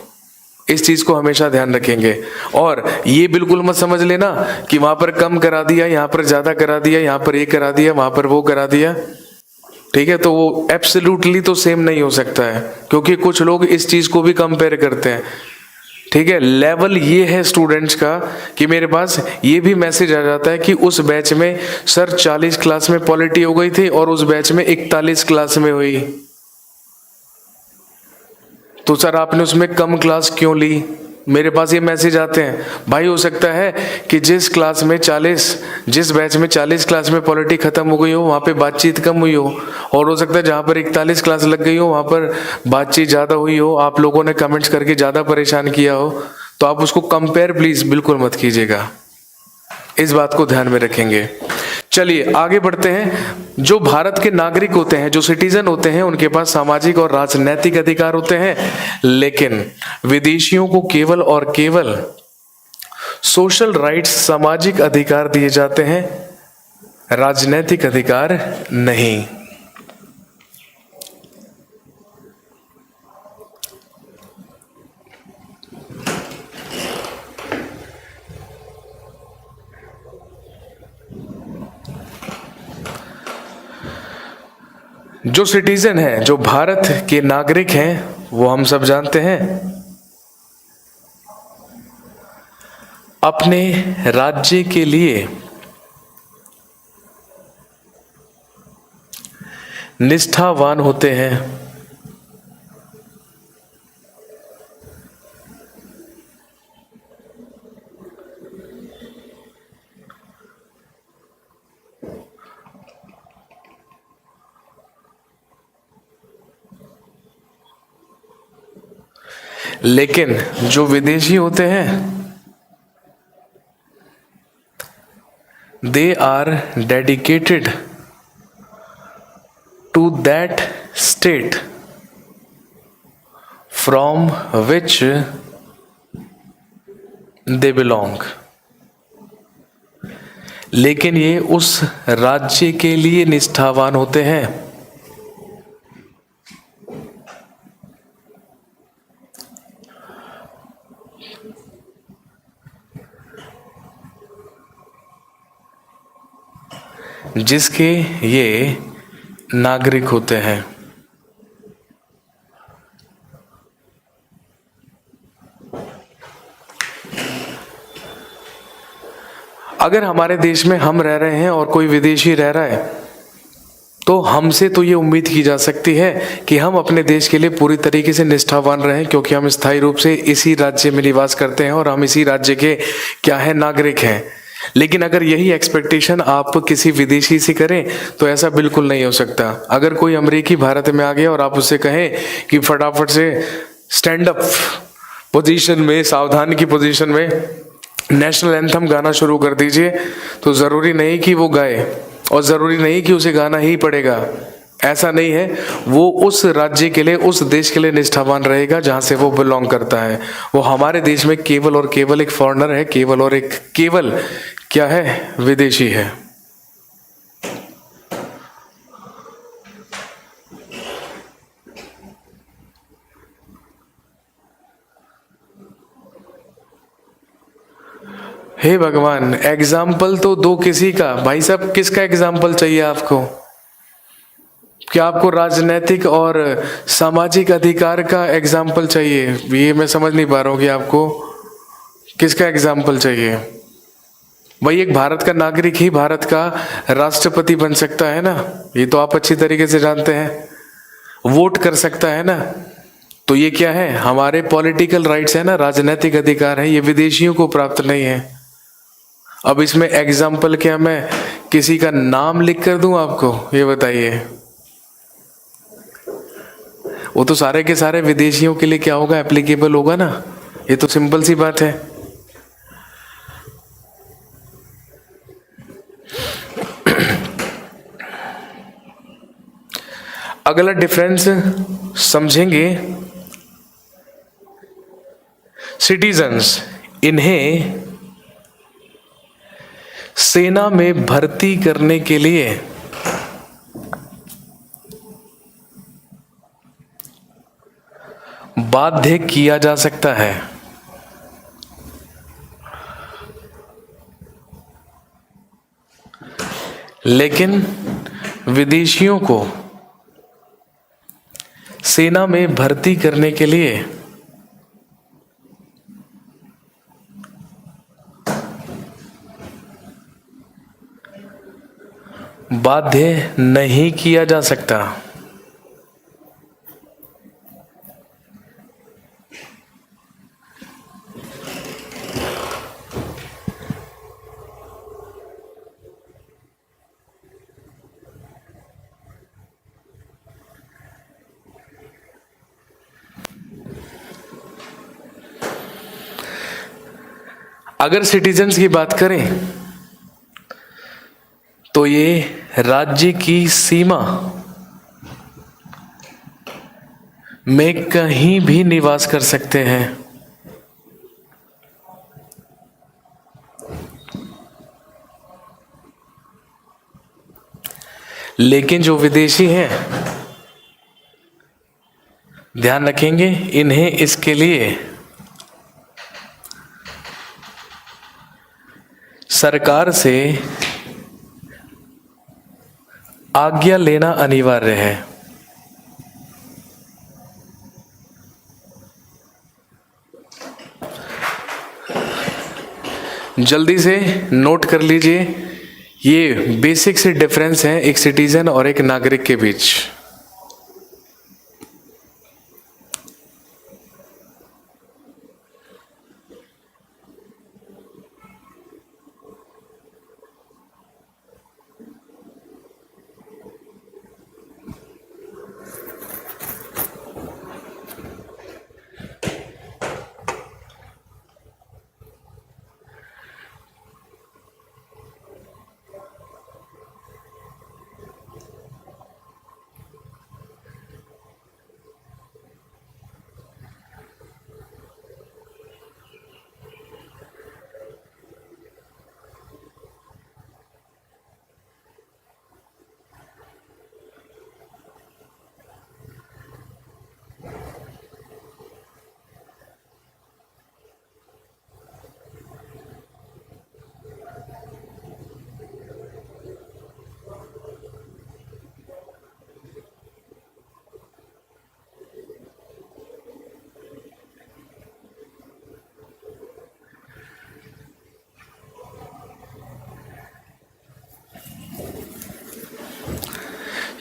इस चीज को हमेशा ध्यान रखेंगे। और ये बिल्कुल मत समझ लेना कि वहां पर कम करा दिया, यहां पर ज्यादा करा दिया, यहां पर ये करा दिया, वहां पर वो करा दिया, ठीक है। तो वो एब्सोल्युटली तो सेम नहीं हो सकता है, क्योंकि कुछ लोग इस चीज को भी कंपेयर करते हैं, ठीक है। लेवल ये है स्टूडेंट्स का कि मेरे पास ये भी मैसेज आ जाता है कि उस बैच में सर 40 क्लास में पॉलिटी हो गई थी और उस बैच में 41 क्लास में हुई, तो सर आपने उसमें कम क्लास क्यों ली। मेरे पास ये मैसेज आते हैं। भाई हो सकता है कि जिस बैच में 40 क्लास में पॉलिटी खत्म हो गई हो वहां पे बातचीत कम हुई हो, और हो सकता है जहां पर 41 क्लास लग गई हो वहां पर बातचीत ज्यादा हुई हो, आप लोगों ने कमेंट्स करके ज्यादा परेशान किया हो। तो आप उसको कंपेयर प्लीज बिल्कुल मत कीजिएगा, इस बात को ध्यान में रखेंगे। चलिए आगे बढ़ते हैं। जो भारत के नागरिक होते हैं, जो सिटीजन होते हैं, उनके पास सामाजिक और राजनैतिक अधिकार होते हैं, लेकिन विदेशियों को केवल और केवल सोशल राइट्स, सामाजिक अधिकार दिए जाते हैं, राजनैतिक अधिकार नहीं। जो सिटीजन है, जो भारत के नागरिक हैं, वो हम सब जानते हैं अपने राज्य के लिए निष्ठावान होते हैं। लेकिन जो विदेशी होते हैं, they are dedicated to that state from which they belong. लेकिन ये उस राज्य के लिए निष्ठावान होते हैं जिसके ये नागरिक होते हैं। अगर हमारे देश में हम रह रहे हैं और कोई विदेशी रह रहा है, तो हमसे तो ये उम्मीद की जा सकती है कि हम अपने देश के लिए पूरी तरीके से निष्ठावान रहें, क्योंकि हम स्थायी रूप से इसी राज्य में निवास करते हैं और हम इसी राज्य के क्या है, नागरिक हैं। लेकिन अगर यही एक्सपेक्टेशन आप किसी विदेशी से करें तो ऐसा बिल्कुल नहीं हो सकता। अगर कोई अमेरिकी भारत में आ गया और आप उससे कहें कि फटाफट से स्टैंड अप पोजीशन में, सावधान की पोजीशन में नेशनल एंथम गाना शुरू कर दीजिए, तो जरूरी नहीं कि वो गाए और जरूरी नहीं कि उसे गाना ही पड़ेगा। ऐसा नहीं है। वो उस राज्य के लिए, उस देश के लिए निष्ठावान रहेगा जहां से वो बिलोंग करता है। वो हमारे देश में केवल और केवल एक फॉरेनर है, केवल और एक केवल क्या है, विदेशी है। हे भगवान, एग्जाम्पल तो दो किसी का। भाई साहब, किसका एग्जाम्पल चाहिए आपको? क्या आपको राजनीतिक और सामाजिक अधिकार का एग्जाम्पल चाहिए? ये मैं समझ नहीं पा रहा हूँ कि आपको किसका एग्जाम्पल चाहिए। भाई, एक भारत का नागरिक ही भारत का राष्ट्रपति बन सकता है ना, ये तो आप अच्छी तरीके से जानते हैं। वोट कर सकता है ना, तो ये क्या है, हमारे पॉलिटिकल राइट्स है ना, राजनीतिक अधिकार है। ये विदेशियों को प्राप्त नहीं है। अब इसमें एग्जाम्पल क्या मैं किसी का नाम लिख कर दूं आपको, ये बताइए। वो तो सारे के सारे विदेशियों के लिए क्या होगा, एप्लीकेबल होगा ना, ये तो सिंपल सी बात है। अगला डिफरेंस समझेंगे, सिटीजन्स, इन्हें सेना में भर्ती करने के लिए बाध्य किया जा सकता है, लेकिन विदेशियों को सेना में भर्ती करने के लिए बाध्य नहीं किया जा सकता। अगर सिटीजन्स की बात करें तो ये राज्य की सीमा में कहीं भी निवास कर सकते हैं, लेकिन जो विदेशी हैं, ध्यान रखेंगे, इन्हें इसके लिए सरकार से आज्ञा लेना अनिवार्य है। जल्दी से नोट कर लीजिए, ये बेसिक से डिफरेंस है एक सिटीजन और एक नागरिक के बीच।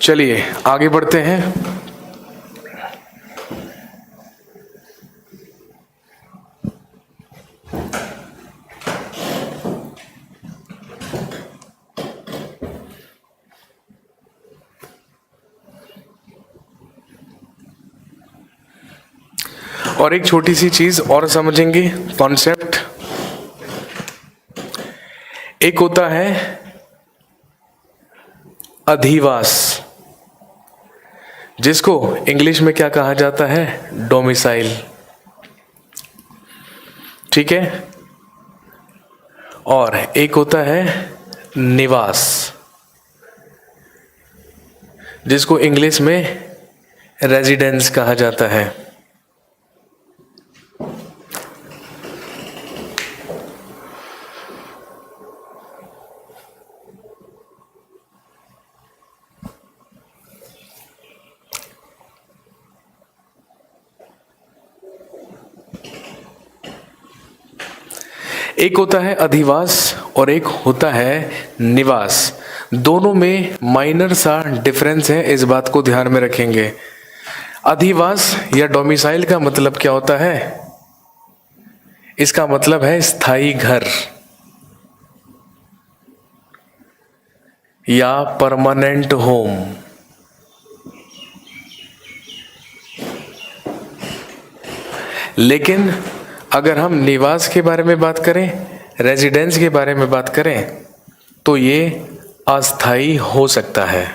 चलिए आगे बढ़ते हैं। और एक छोटी सी चीज और समझेंगे, कॉन्सेप्ट। एक होता है अधिवास, जिसको इंग्लिश में क्या कहा जाता है, डोमिसाइल, ठीक है। और एक होता है निवास, जिसको इंग्लिश में रेजिडेंस कहा जाता है। एक होता है अधिवास और एक होता है निवास। दोनों में माइनर सा डिफरेंस है, इस बात को ध्यान में रखेंगे। अधिवास या डोमिसाइल का मतलब क्या होता है, इसका मतलब है स्थायी घर। या परमानेंट होम। लेकिन अगर हम निवास के बारे में बात करें, रेजिडेंस के बारे में बात करें, तो ये अस्थायी हो सकता है।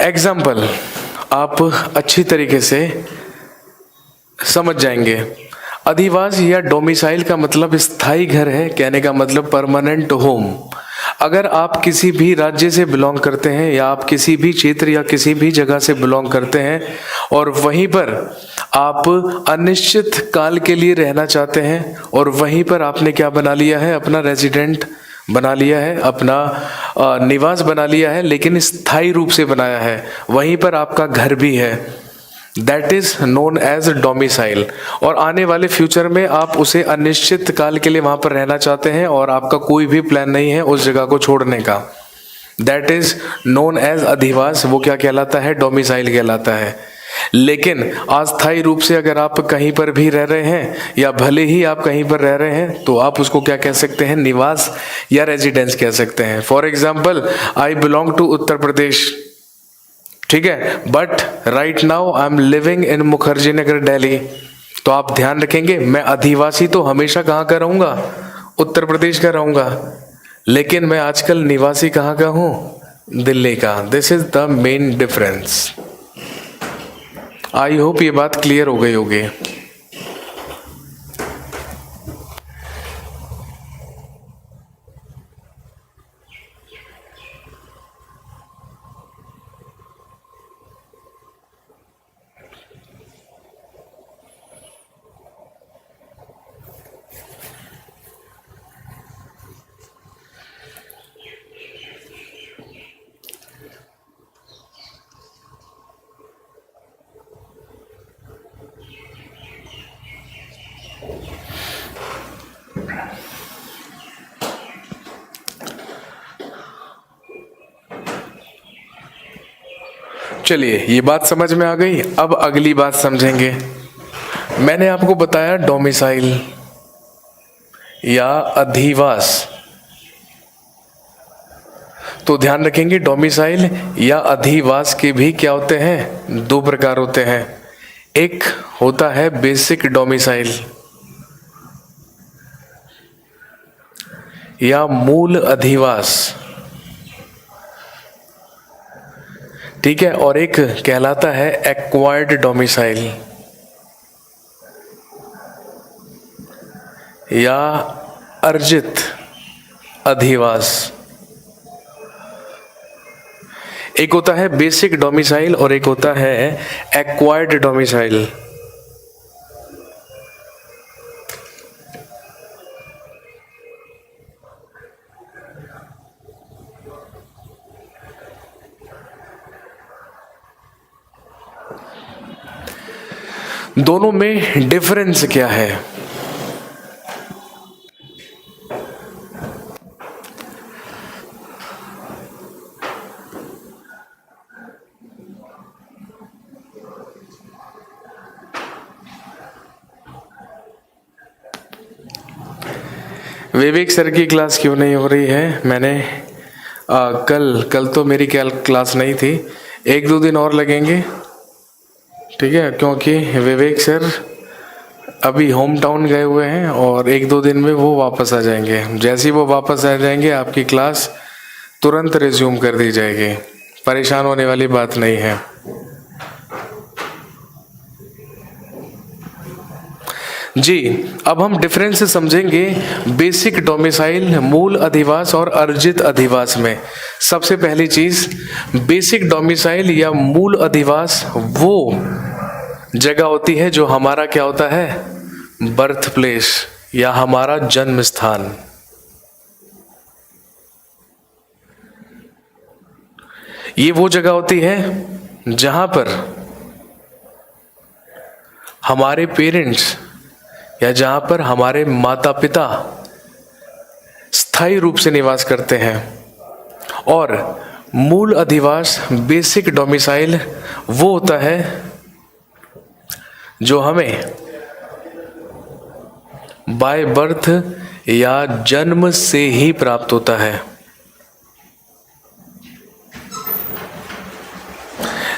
एग्जाम्पल आप अच्छी तरीके से समझ जाएंगे। अधिवास या डोमिसाइल का मतलब स्थायी घर है, कहने का मतलब परमानेंट होम। अगर आप किसी भी राज्य से बिलोंग करते हैं या आप किसी भी क्षेत्र या किसी भी जगह से बिलोंग करते हैं और वहीं पर आप अनिश्चित काल के लिए रहना चाहते हैं और वहीं पर आपने क्या बना लिया है, अपना रेजिडेंट बना लिया है, अपना निवास बना लिया है, लेकिन स्थायी रूप से बनाया है, वहीं पर आपका घर भी है, that is known as domicile. और आने वाले फ्यूचर में आप उसे अनिश्चित काल के लिए वहां पर रहना चाहते हैं और आपका कोई भी प्लान नहीं है उस जगह को छोड़ने का, दैट इज नोन एज अधिवास। वो क्या कहलाता है, डोमिसाइल कहलाता है। लेकिन अस्थायी रूप से अगर आप कहीं पर भी रह रहे हैं या भले ही आप कहीं पर रह रहे हैं तो आप उसको क्या कह सकते हैं, निवास या रेजिडेंस कह सकते हैं। For example I belong to Uttar Pradesh, ठीक है, but right now I am living in Mukherjee Nagar Delhi. तो आप ध्यान रखेंगे, मैं अधिवासी तो हमेशा कहाँ का रहूंगा, उत्तर प्रदेश का रहूंगा, लेकिन मैं आजकल निवासी कहाँ का हूं, दिल्ली का। This is the main difference. I hope ये बात क्लियर हो गई होगी। चलिए ये बात समझ में आ गई। अब अगली बात समझेंगे। मैंने आपको बताया डोमिसाइल या अधिवास, तो ध्यान रखेंगे डोमिसाइल या अधिवास के भी क्या होते हैं, दो प्रकार होते हैं। एक होता है बेसिक डोमिसाइल या मूल अधिवास, ठीक है, और एक कहलाता है एक्वायर्ड डोमिसाइल या अर्जित अधिवास। एक होता है बेसिक डोमिसाइल और एक होता है एक्वायर्ड डोमिसाइल। दोनों में डिफरेंस क्या है? विवेक सर की क्लास क्यों नहीं हो रही है? मैंने कल तो मेरी क्लास नहीं थी, एक दो दिन और लगेंगे, ठीक है, क्योंकि विवेक सर अभी होम टाउन गए हुए हैं और एक दो दिन में वो वापस आ जाएंगे। जैसे ही वो वापस आ जाएंगे आपकी क्लास तुरंत रिज्यूम कर दी जाएगी, परेशान होने वाली बात नहीं है। जी, अब हम डिफरेंस समझेंगे बेसिक डोमिसाइल, मूल अधिवास और अर्जित अधिवास में। सबसे पहली चीज, बेसिक डोमिसाइल या मूल अधिवास वो जगह होती है जो हमारा क्या होता है, बर्थ प्लेस या हमारा जन्म स्थान। ये वो जगह होती है जहां पर हमारे पेरेंट्स या जहां पर हमारे माता पिता स्थायी रूप से निवास करते हैं। और मूल अधिवास, बेसिक डोमिसाइल, वो होता है जो हमें बाय बर्थ या जन्म से ही प्राप्त होता है।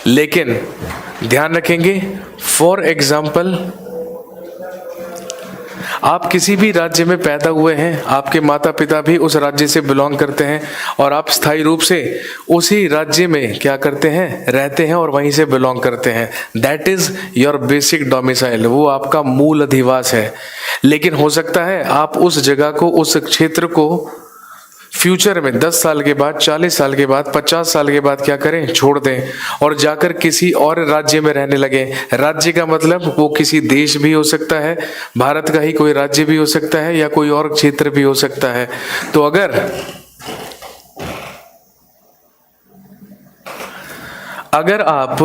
लेकिन ध्यान रखेंगे, फॉर एग्जाम्पल आप किसी भी राज्य में पैदा हुए हैं, आपके माता पिता भी उस राज्य से बिलोंग करते हैं और आप स्थायी रूप से उसी राज्य में क्या करते हैं, रहते हैं और वहीं से बिलोंग करते हैं। That is your basic domicile, वो आपका मूल अधिवास है। लेकिन हो सकता है आप उस जगह को, उस क्षेत्र को फ्यूचर में 10 साल के बाद, 40 साल के बाद, 50 साल के बाद क्या करें, छोड़ दें और जाकर किसी और राज्य में रहने लगे। राज्य का मतलब वो किसी देश भी हो सकता है, भारत का ही कोई राज्य भी हो सकता है या कोई और क्षेत्र भी हो सकता है। तो अगर आप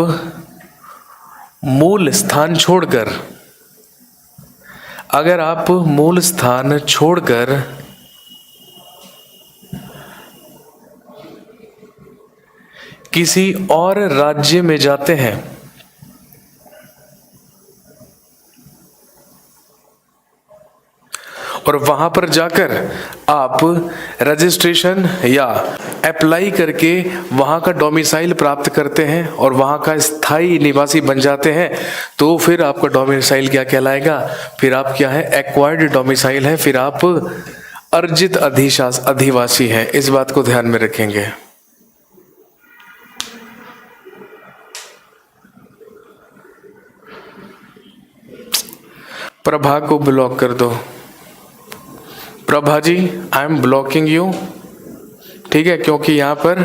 मूल स्थान छोड़कर किसी और राज्य में जाते हैं और वहां पर जाकर आप रजिस्ट्रेशन या अप्लाई करके वहां का डोमिसाइल प्राप्त करते हैं और वहां का स्थायी निवासी बन जाते हैं, तो फिर आपका डोमिसाइल क्या कहलाएगा, फिर आप क्या है, एक्वायर्ड डोमिसाइल है, फिर आप अर्जित अधिवासी हैं। इस बात को ध्यान में रखेंगे। प्रभा को ब्लॉक कर दो। Prabha ji, I am blocking you, ठीक है, क्योंकि यहाँ पर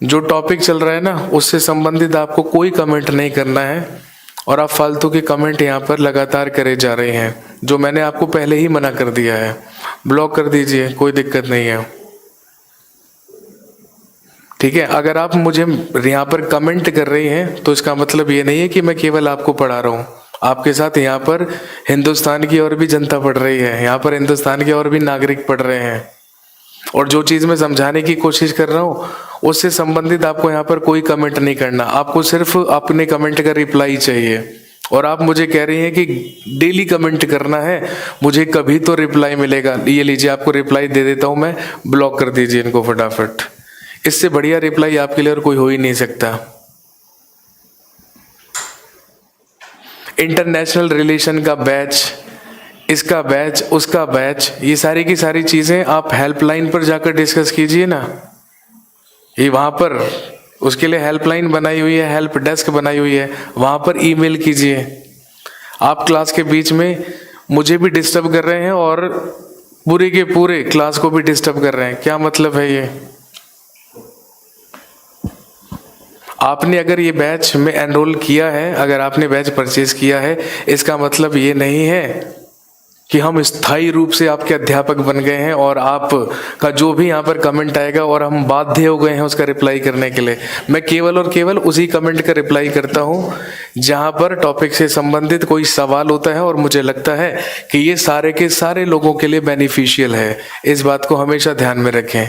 जो टॉपिक चल रहा है ना, उससे संबंधित आपको कोई कमेंट नहीं करना है और आप फालतू के कमेंट यहाँ पर लगातार करे जा रहे हैं, जो मैंने आपको पहले ही मना कर दिया है। ब्लॉक कर दीजिए, कोई दिक्कत नहीं है, ठीक है। अगर आप मुझे यहाँ पर कमेंट कर रही हैं तो इसका मतलब ये नहीं है कि मैं केवल आपको पढ़ा रहा हूँ, आपके साथ यहाँ पर हिंदुस्तान की और भी जनता पढ़ रही है, यहाँ पर हिंदुस्तान के और भी नागरिक पढ़ रहे हैं। और जो चीज़ मैं समझाने की कोशिश कर रहा हूँ उससे संबंधित आपको यहाँ पर कोई कमेंट नहीं करना, आपको सिर्फ अपने कमेंट का रिप्लाई चाहिए। और आप मुझे कह रही हैं कि डेली कमेंट करना है, मुझे कभी तो रिप्लाई मिलेगा। ये लीजिए, आपको रिप्लाई दे देता हूँ मैं, ब्लॉक कर दीजिए इनको फटाफट। इससे बढ़िया रिप्लाई आपके लिए और कोई हो ही नहीं सकता। इंटरनेशनल रिलेशन का बैच, इसका बैच, उसका बैच, ये सारी की सारी चीजें आप हेल्पलाइन पर जाकर डिस्कस कीजिए ना। ये वहां पर उसके लिए हेल्पलाइन बनाई हुई है, हेल्प डेस्क बनाई हुई है, वहां पर ईमेल कीजिए। आप क्लास के बीच में मुझे भी डिस्टर्ब कर रहे हैं और पूरे के पूरे क्लास को भी डिस्टर्ब कर रहे हैं, क्या मतलब है ये? आपने अगर ये बैच में एनरोल किया है, अगर आपने बैच परचेज किया है, इसका मतलब ये नहीं है कि हम स्थायी रूप से आपके अध्यापक बन गए हैं और आप का जो भी यहाँ पर कमेंट आएगा और हम बाध्य हो गए हैं उसका रिप्लाई करने के लिए। मैं केवल और केवल उसी कमेंट का रिप्लाई करता हूँ जहाँ पर टॉपिक से संबंधित कोई सवाल होता है और मुझे लगता है कि ये सारे के सारे लोगों के लिए बेनिफिशियल है। इस बात को हमेशा ध्यान में रखें।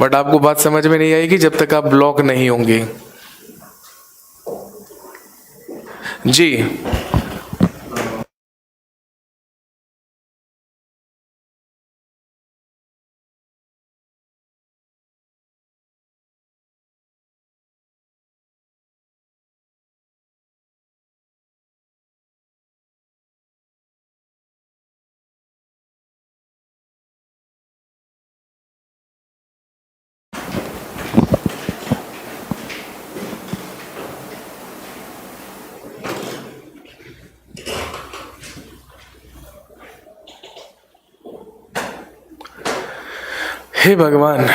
बट आपको बात समझ में नहीं आएगी जब तक आप ब्लॉक नहीं होंगे। जी, हे भगवान।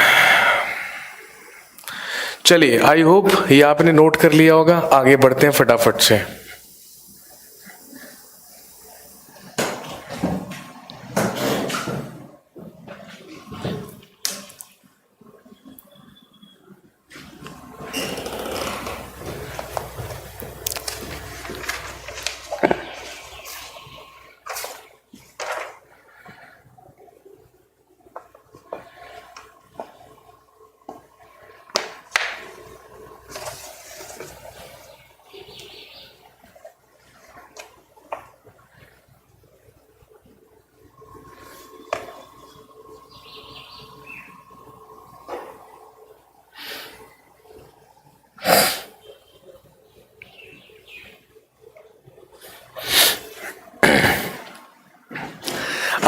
चलिए, आई होप ये आपने नोट कर लिया होगा। आगे बढ़ते हैं फटाफट से।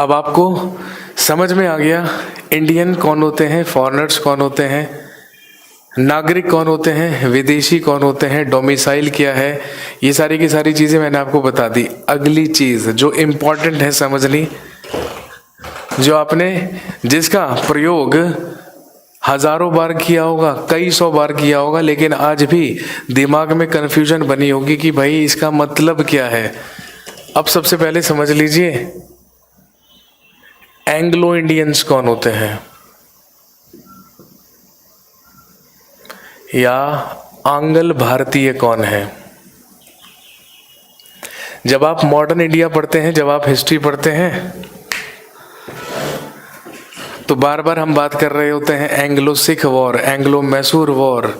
अब आपको समझ में आ गया इंडियन कौन होते हैं, फॉरेनर्स कौन होते हैं, नागरिक कौन होते हैं, विदेशी कौन होते हैं, डोमिसाइल क्या है, ये सारी की सारी चीज़ें मैंने आपको बता दी। अगली चीज़ जो इम्पोर्टेंट है समझनी, जो आपने जिसका प्रयोग हजारों बार किया होगा, कई सौ बार किया होगा, लेकिन आज भी दिमाग में कन्फ्यूजन बनी होगी कि भाई इसका मतलब क्या है। अब सबसे पहले समझ लीजिए एंग्लो इंडियंस कौन होते हैं या आंग्ल भारतीय कौन है। जब आप मॉडर्न इंडिया पढ़ते हैं, जब आप हिस्ट्री पढ़ते हैं, तो बार बार हम बात कर रहे होते हैं Anglo Sikh war, Anglo Mysore war,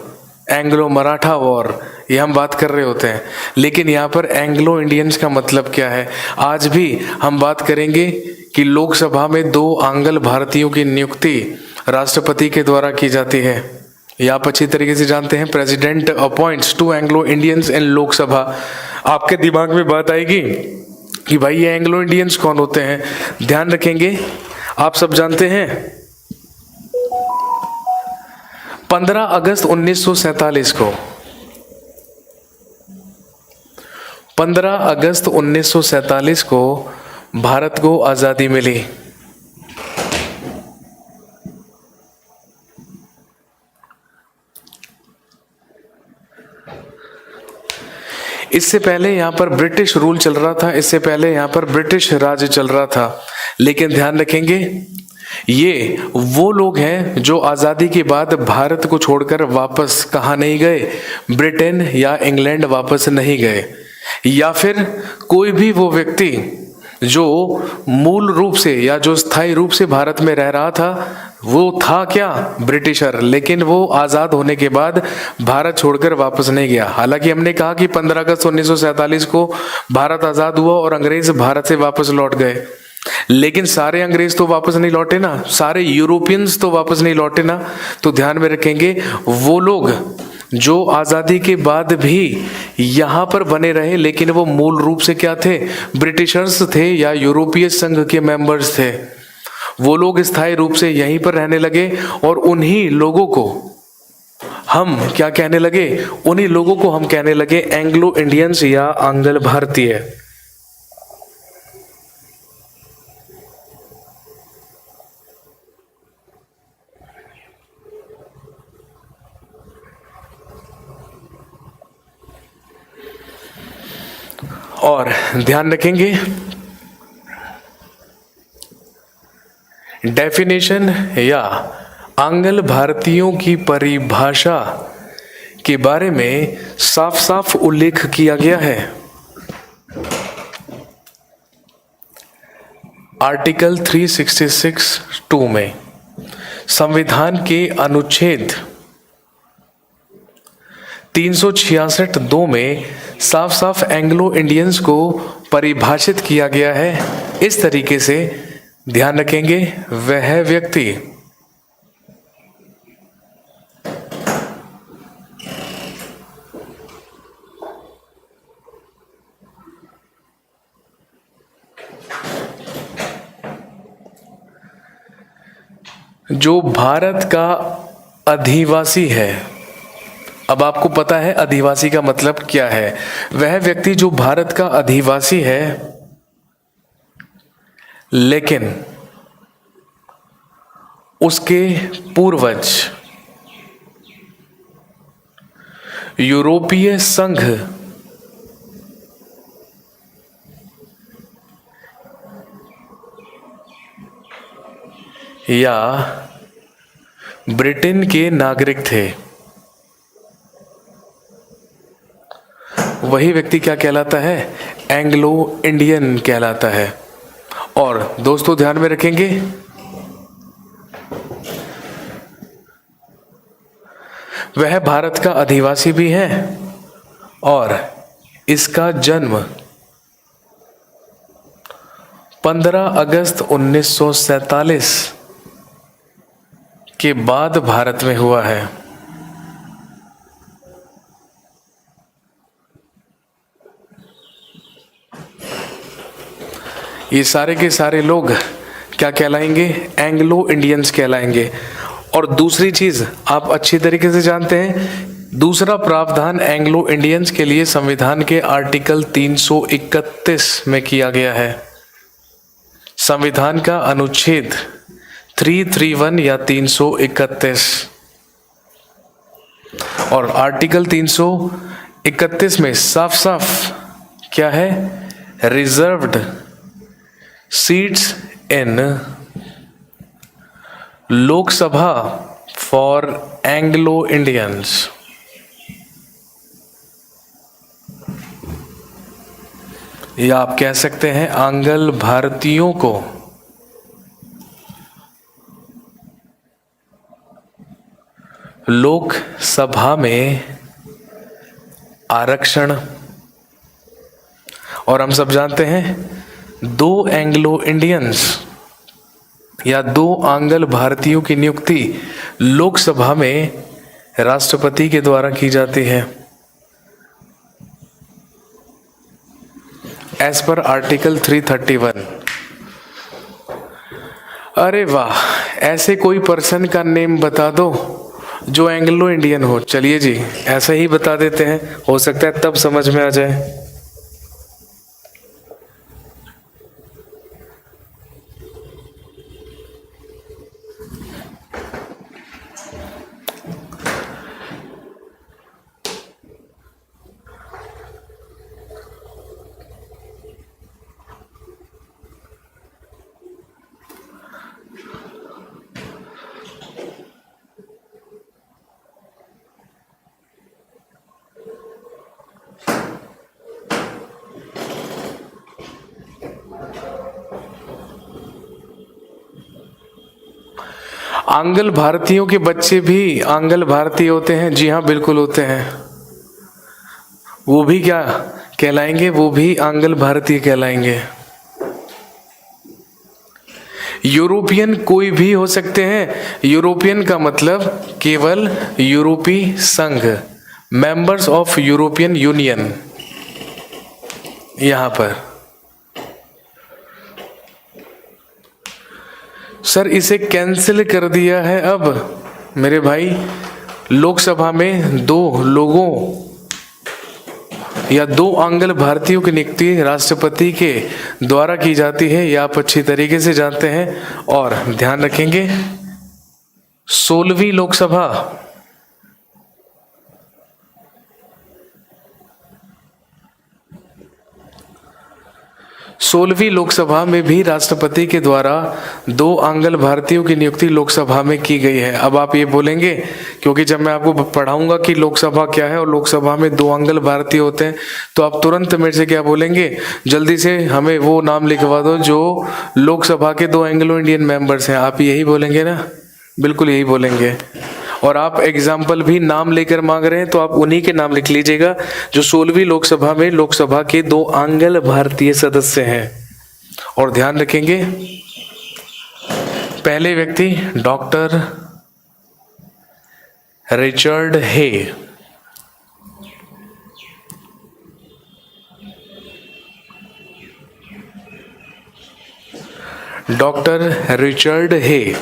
Anglo Maratha war, ये हम बात कर रहे होते हैं। लेकिन यहाँ पर एंग्लो इंडियंस का मतलब क्या है, आज भी हम बात करेंगे कि लोकसभा में 2 आंग्ल भारतीयों की नियुक्ति राष्ट्रपति के द्वारा की जाती है। ये आप अच्छी तरीके से जानते हैं, president appoints 2 Anglo Indians in Lok Sabha. आपके दिमाग में बात आएगी कि भाई ये एंग्लो इंडियंस कौन होते हैं। ध्यान रखेंगे, आप सब जानते हैं 15 अगस्त 1947 को 15 अगस्त 1947 को भारत को आजादी मिली। इससे पहले यहाँ पर ब्रिटिश रूल चल रहा था, इससे पहले यहाँ पर ब्रिटिश राज चल रहा था। लेकिन ध्यान रखेंगे ये वो लोग हैं जो आज़ादी के बाद भारत को छोड़कर वापस कहाँ नहीं गए, ब्रिटेन या इंग्लैंड वापस नहीं गए, या फिर कोई भी वो व्यक्ति जो मूल रूप से या जो स्थायी रूप से भारत में रह रहा था, वो था क्या, ब्रिटिशर, लेकिन वो आज़ाद होने के बाद भारत छोड़कर वापस नहीं गया। हालांकि हमने कहा कि 15 अगस्त 1947 को भारत आज़ाद हुआ और अंग्रेज भारत से वापस लौट गए, लेकिन सारे अंग्रेज तो वापस नहीं लौटे ना, सारे यूरोपियंस तो वापस नहीं लौटे ना। तो ध्यान में रखेंगे वो लोग जो आज़ादी के बाद भी यहाँ पर बने रहे, लेकिन वो मूल रूप से क्या थे, ब्रिटिशर्स थे या यूरोपीय संघ के मेंबर्स थे। वो लोग स्थायी रूप से यहीं पर रहने लगे और उन्हीं लोगों को हम क्या कहने लगे, उन्हीं लोगों को हम कहने लगे एंग्लो इंडियंस या आंग्ल भारतीय। और ध्यान रखेंगे डेफिनेशन या आंग्ल भारतीयों की परिभाषा के बारे में साफ साफ उल्लेख किया गया है। आर्टिकल 366(2) में संविधान के अनुच्छेद 366(2) में साफ साफ एंग्लो इंडियंस को परिभाषित किया गया है इस तरीके से। ध्यान रखेंगे वह व्यक्ति जो भारत का अधिवासी है। अब आपको पता है अधिवासी का मतलब क्या है। वह व्यक्ति जो भारत का अधिवासी है लेकिन उसके पूर्वज यूरोपीय संघ या ब्रिटेन के नागरिक थे, वही व्यक्ति क्या कहलाता है, एंग्लो इंडियन कहलाता है। और दोस्तों ध्यान में रखेंगे वह भारत का अधिवासी भी है और इसका जन्म 15 अगस्त 1947 के बाद भारत में हुआ है। ये सारे के सारे लोग क्या कहलाएंगे? एंग्लो इंडियंस कहलाएंगे। और दूसरी चीज आप अच्छी तरीके से जानते हैं, दूसरा प्रावधान एंग्लो इंडियंस के लिए संविधान के आर्टिकल 331 में किया गया है। संविधान का अनुच्छेद 331 या 331, और आर्टिकल 331 में साफ साफ क्या है? Reserved seats in Lok Sabha for Anglo Indians. या आप कह सकते हैं आंग्ल भारतीयों को लोकसभा में आरक्षण। और हम सब जानते हैं 2 एंग्लो इंडियंस या 2 आंग्ल भारतीयों की नियुक्ति लोकसभा में राष्ट्रपति के द्वारा की जाती है एज पर आर्टिकल 331। अरे वाह, ऐसे कोई पर्सन का नेम बता दो जो एंग्लो इंडियन हो। चलिए जी, ऐसा ही बता देते हैं, हो सकता है तब समझ में आ जाए। आंग्ल भारतीयों के बच्चे भी आंग्ल भारतीय होते हैं? जी हाँ, बिल्कुल होते हैं। वो भी क्या कहलाएंगे? वो भी आंग्ल भारतीय कहलाएंगे। यूरोपियन कोई भी हो सकते हैं। यूरोपियन का मतलब केवल यूरोपीय संघ, मेंबर्स ऑफ यूरोपियन यूनियन। यहां पर सर इसे कैंसिल कर दिया है अब मेरे भाई। लोकसभा में 2 लोगों या 2 आंग्ल भारतीयों की नियुक्ति राष्ट्रपति के द्वारा की जाती है। यह आप अच्छी तरीके से जानते हैं और ध्यान रखेंगे। 16वीं लोकसभा में भी राष्ट्रपति के द्वारा 2 आंग्ल भारतीयों की नियुक्ति लोकसभा में की गई है। अब आप ये बोलेंगे, क्योंकि जब मैं आपको पढ़ाऊंगा कि लोकसभा क्या है और लोकसभा में 2 आंग्ल भारतीय होते हैं, तो आप तुरंत मेरे से क्या बोलेंगे? जल्दी से हमें वो नाम लिखवा दो जो लोकसभा के 2 एंग्लो इंडियन मेंबर्स हैं। आप यही बोलेंगे ना? बिल्कुल यही बोलेंगे। और आप एग्जाम्पल भी नाम लेकर मांग रहे हैं तो आप उन्हीं के नाम लिख लीजिएगा जो 16वीं लोकसभा में लोकसभा के 2 आंग्ल भारतीय सदस्य हैं। और ध्यान रखेंगे, पहले व्यक्ति डॉक्टर रिचर्ड हे। डॉक्टर रिचर्ड हे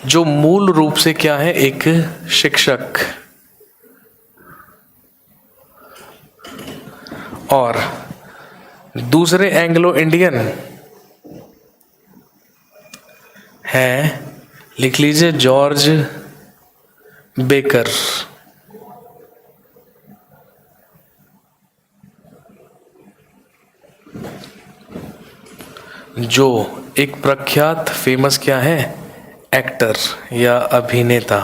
जो मूल रूप से क्या है? एक शिक्षक। और दूसरे एंग्लो इंडियन है, लिख लीजिए, जॉर्ज बेकर। जो एक प्रख्यात फेमस क्या है? एक्टर या अभिनेता।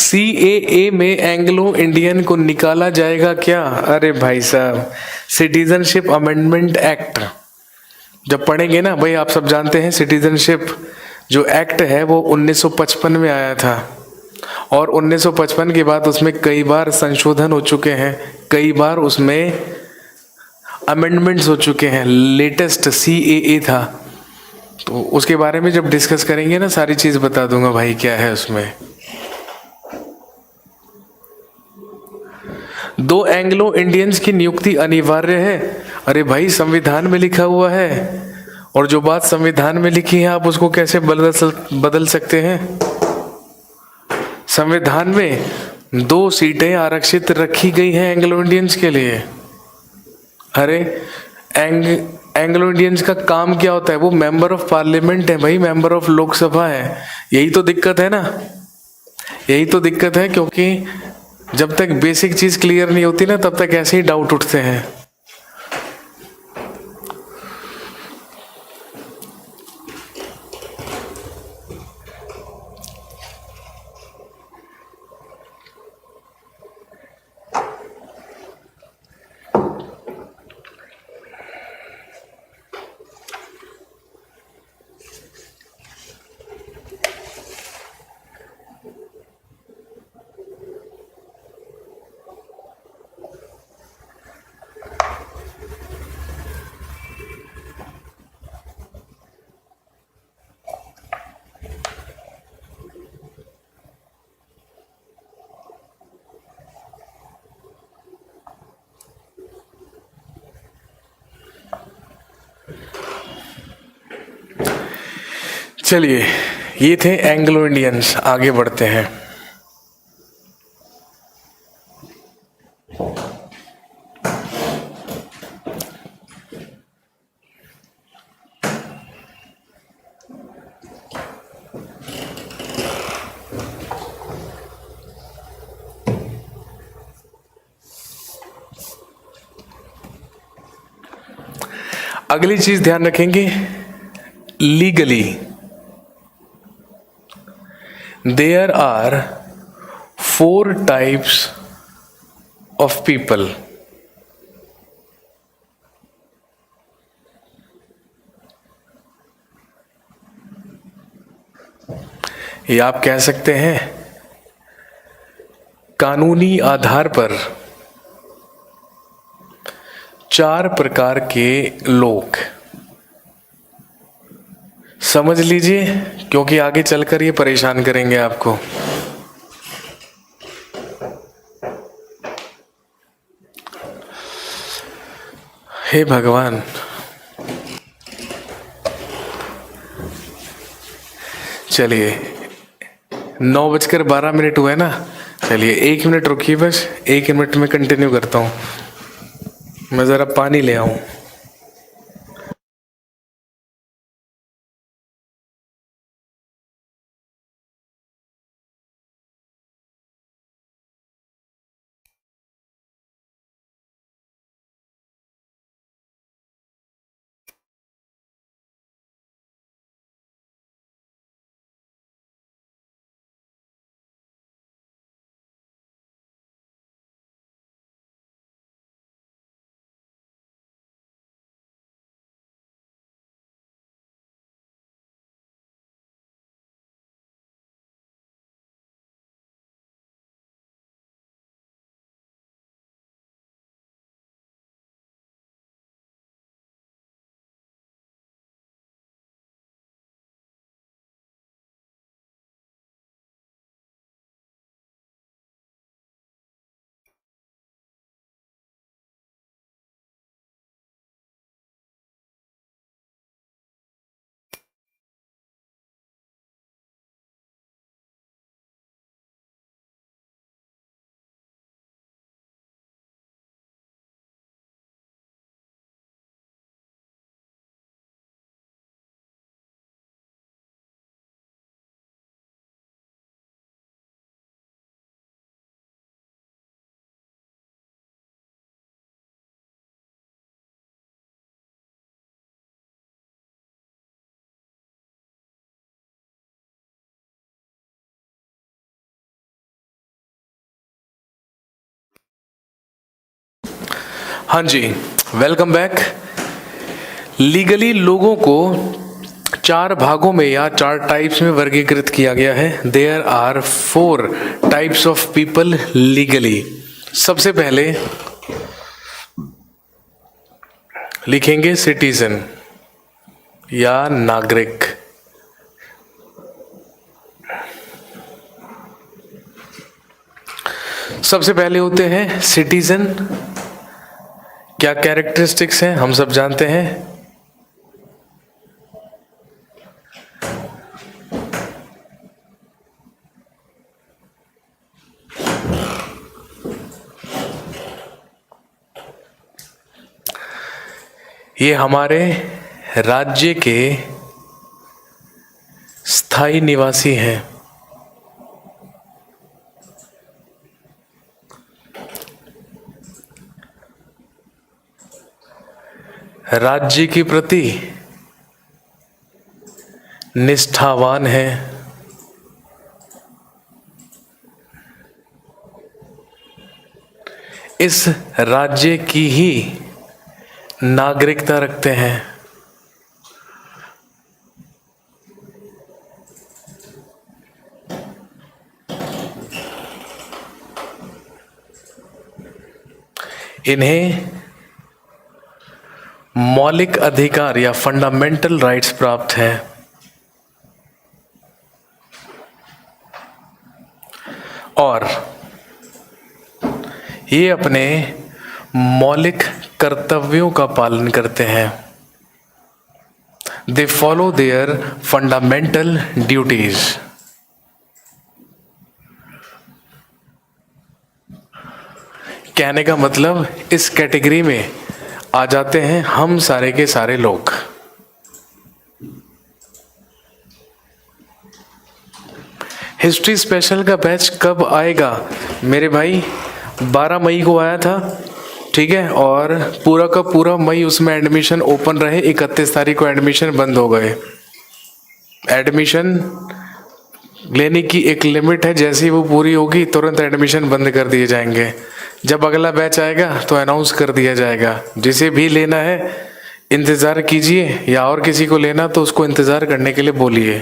CAA में एंग्लो इंडियन को निकाला जाएगा क्या? अरे भाई साहब, सिटीजनशिप अमेंडमेंट एक्ट जब पढ़ेंगे ना भाई, आप सब जानते हैं सिटीजनशिप जो एक्ट है वो 1955 में आया था, और 1955 के बाद उसमें कई बार संशोधन हो चुके हैं, कई बार उसमें अमेंडमेंट्स हो चुके हैं। लेटेस्ट CAA था, तो उसके बारे में जब डिस्कस करेंगे ना सारी चीज बता दूंगा भाई क्या है उसमें। 2 एंग्लो इंडियंस की नियुक्ति अनिवार्य है। अरे भाई संविधान में लिखा हुआ है, और जो बात संविधान में लिखी है आप उसको कैसे बदल सकते हैं? संविधान में 2 सीटें आरक्षित रखी गई हैं एंग्लो इंडियंस के लिए। अरे एंग्लो इंडियंस का काम क्या होता है? वो मेंबर ऑफ पार्लियामेंट है भाई, मेंबर ऑफ लोकसभा है। यही तो दिक्कत है ना, यही तो दिक्कत है, क्योंकि जब तक बेसिक चीज क्लियर नहीं होती ना तब तक ऐसे ही डाउट उठते हैं। चलिए, ये थे एंग्लो इंडियंस। आगे बढ़ते हैं। अगली चीज ध्यान रखेंगे, legally there are 4 types of people. ये आप कह सकते हैं कानूनी आधार पर 4 प्रकार के लोग। समझ लीजिए, क्योंकि आगे चलकर ये परेशान करेंगे आपको। हे भगवान, चलिए 9:12 हुए ना। चलिए 1 मिनट रुकिए, बस 1 मिनट में कंटिन्यू करता हूँ। मैं जरा पानी ले आऊं। हाँ जी, वेलकम बैक। लीगली लोगों को 4 भागों में या 4 टाइप्स में वर्गीकृत किया गया है। There are 4 types of people legally. सबसे पहले लिखेंगे सिटीजन या नागरिक। सबसे पहले होते हैं सिटीजन। क्या कैरेक्टरिस्टिक्स हैं हम सब जानते हैं। ये हमारे राज्य के स्थायी निवासी हैं। राज्य के प्रति निष्ठावान है। इस राज्य की ही नागरिकता रखते हैं। इन्हें मौलिक अधिकार या फंडामेंटल राइट्स प्राप्त हैं। और ये अपने मौलिक कर्तव्यों का पालन करते हैं। They follow their fundamental duties. कहने का मतलब इस कैटेगरी में आ जाते हैं हम सारे के सारे लोग। हिस्ट्री स्पेशल का बैच कब आएगा मेरे भाई? 12 मई को आया था, ठीक है, और पूरा का पूरा मई उसमें एडमिशन ओपन रहे। 31 तारीख को एडमिशन बंद हो गए। एडमिशन लेने की एक लिमिट है, जैसे ही वो पूरी होगी तुरंत एडमिशन बंद कर दिए जाएंगे। जब अगला बैच आएगा तो अनाउंस कर दिया जाएगा। जिसे भी लेना है इंतज़ार कीजिए, या और किसी को लेना तो उसको इंतज़ार करने के लिए बोलिए।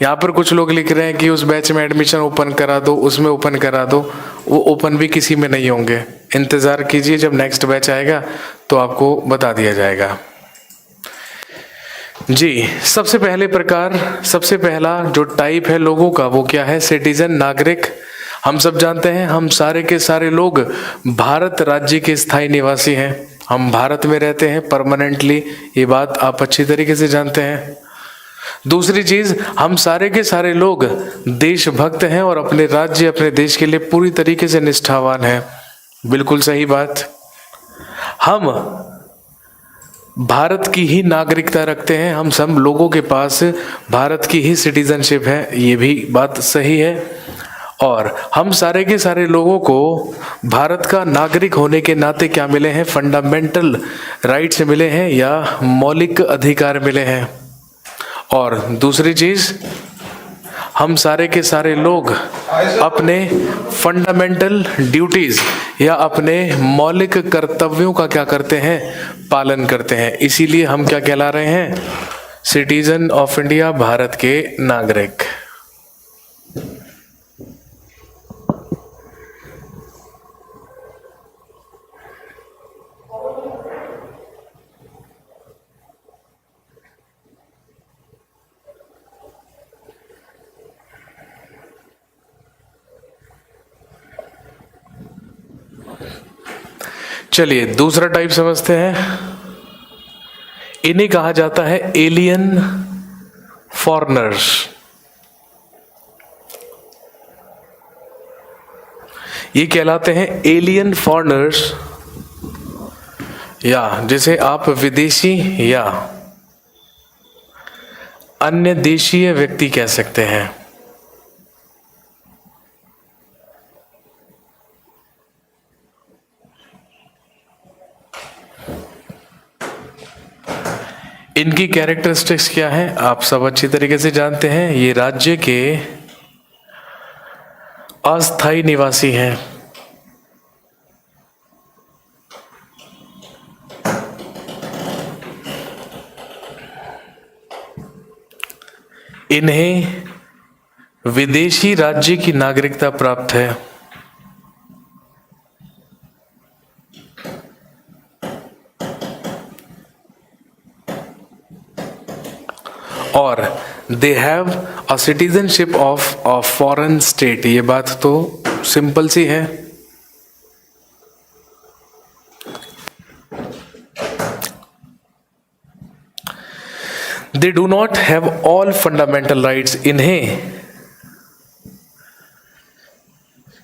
यहाँ पर कुछ लोग लिख रहे हैं कि उस बैच में एडमिशन ओपन करा दो, उसमें ओपन करा दो। वो ओपन भी किसी में नहीं होंगे। इंतज़ार कीजिए, जब नेक्स्ट बैच आएगा तो आपको बता दिया जाएगा। जी, सबसे पहला जो टाइप है लोगों का वो क्या है? सिटीजन, नागरिक। हम सब जानते हैं हम सारे के सारे लोग भारत राज्य के स्थायी निवासी हैं। हम भारत में रहते हैं परमानेंटली, ये बात आप अच्छी तरीके से जानते हैं। दूसरी चीज, हम सारे के सारे लोग देशभक्त हैं और अपने राज्य अपने देश के लिए पूरी तरीके से निष्ठावान हैं। बिल्कुल सही बात। हम भारत की ही नागरिकता रखते हैं। हम सब लोगों के पास भारत की ही सिटीजनशिप है, ये भी बात सही है। और हम सारे के सारे लोगों को भारत का नागरिक होने के नाते क्या मिले हैं? फंडामेंटल राइट्स मिले हैं या मौलिक अधिकार मिले हैं। और दूसरी चीज, हम सारे के सारे लोग अपने फंडामेंटल ड्यूटीज या अपने मौलिक कर्तव्यों का क्या करते हैं? पालन करते हैं। इसीलिए हम क्या कहला रहे हैं? सिटीजन ऑफ इंडिया, भारत के नागरिक। चलिए दूसरा टाइप समझते हैं। इन्हें कहा जाता है एलियन फॉरेनर्स। ये कहलाते हैं एलियन फॉरेनर्स, या जिसे आप विदेशी या अन्य देशीय व्यक्ति कह सकते हैं। इनकी कैरेक्टरिस्टिक्स क्या है आप सब अच्छी तरीके से जानते हैं। ये राज्य के अस्थायी निवासी हैं। इन्हें विदेशी राज्य की नागरिकता प्राप्त है। और they have a citizenship of a foreign state. ये बात तो सिंपल सी है। They do not have all fundamental rights. इन्हें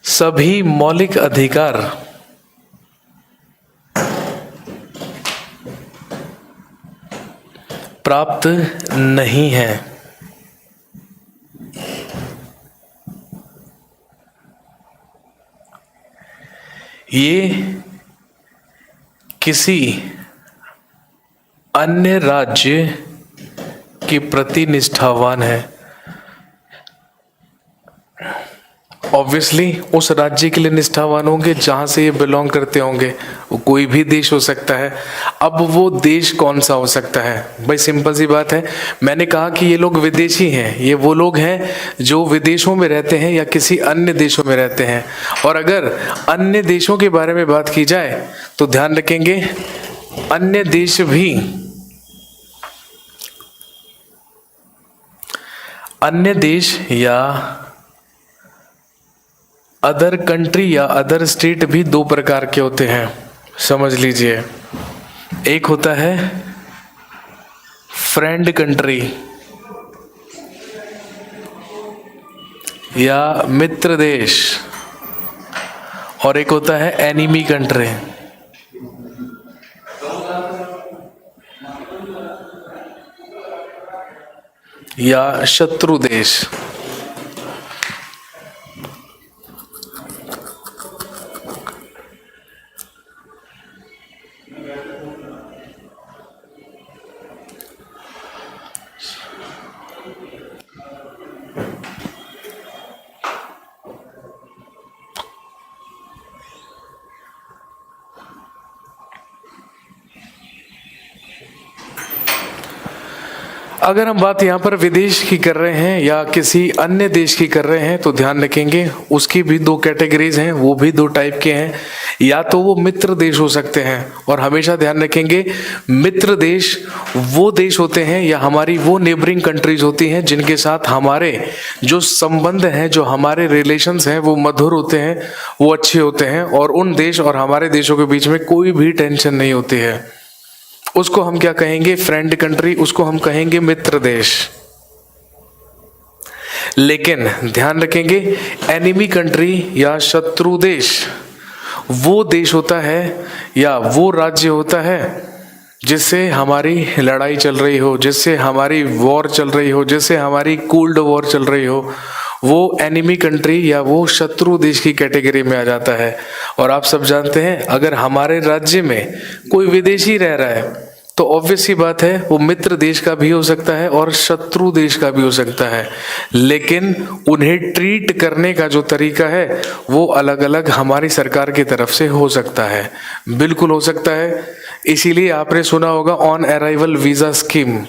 सभी मौलिक अधिकार प्राप्त नहीं है। ये किसी अन्य राज्य के प्रति निष्ठावान है। ऑब्वियसली उस राज्य के लिए निष्ठावान होंगे जहां से ये बिलोंग करते होंगे। वो कोई भी देश हो सकता है। अब वो देश कौन सा हो सकता है भाई? सिंपल सी बात है। मैंने कहा कि ये लोग विदेशी हैं। ये वो लोग हैं जो विदेशों में रहते हैं या किसी अन्य देशों में रहते हैं। और अगर अन्य देशों के बारे में बात की जाए तो ध्यान रखेंगे अन्य देश भी, अन्य देश या अदर कंट्री या अदर स्टेट भी दो प्रकार के होते हैं, समझ लीजिए। एक होता है फ्रेंड कंट्री या मित्र देश, और एक होता है एनिमी कंट्री या शत्रु देश। अगर हम बात यहाँ पर विदेश की कर रहे हैं या किसी अन्य देश की कर रहे हैं तो ध्यान रखेंगे उसकी भी दो कैटेगरीज हैं, वो भी दो टाइप के हैं। या तो वो मित्र देश हो सकते हैं, और हमेशा ध्यान रखेंगे मित्र देश वो देश होते हैं या हमारी वो नेबरिंग कंट्रीज होती हैं जिनके साथ हमारे जो संबंध हैं, जो हमारे रिलेशंस हैं वो मधुर होते हैं, वो अच्छे होते हैं, और उन देश और हमारे देशों के बीच में कोई भी टेंशन नहीं होती है। उसको हम क्या कहेंगे? फ्रेंड कंट्री, उसको हम कहेंगे मित्र देश। लेकिन ध्यान रखेंगे एनिमी कंट्री या शत्रु देश वो देश होता है या वो राज्य होता है जिससे हमारी लड़ाई चल रही हो, जिससे हमारी वॉर चल रही हो, जिससे हमारी कोल्ड वॉर चल रही हो, वो एनिमी कंट्री या वो शत्रु देश की कैटेगरी में आ जाता है। और आप सब जानते हैं अगर हमारे राज्य में कोई विदेशी रह रहा है तो ऑब्वियस सी बात है वो मित्र देश का भी हो सकता है और शत्रु देश का भी हो सकता है, लेकिन उन्हें ट्रीट करने का जो तरीका है वो अलग अलग हमारी सरकार की तरफ से हो सकता है, बिल्कुल हो सकता है। इसीलिए आपने सुना होगा ऑन अराइवल वीजा स्कीम।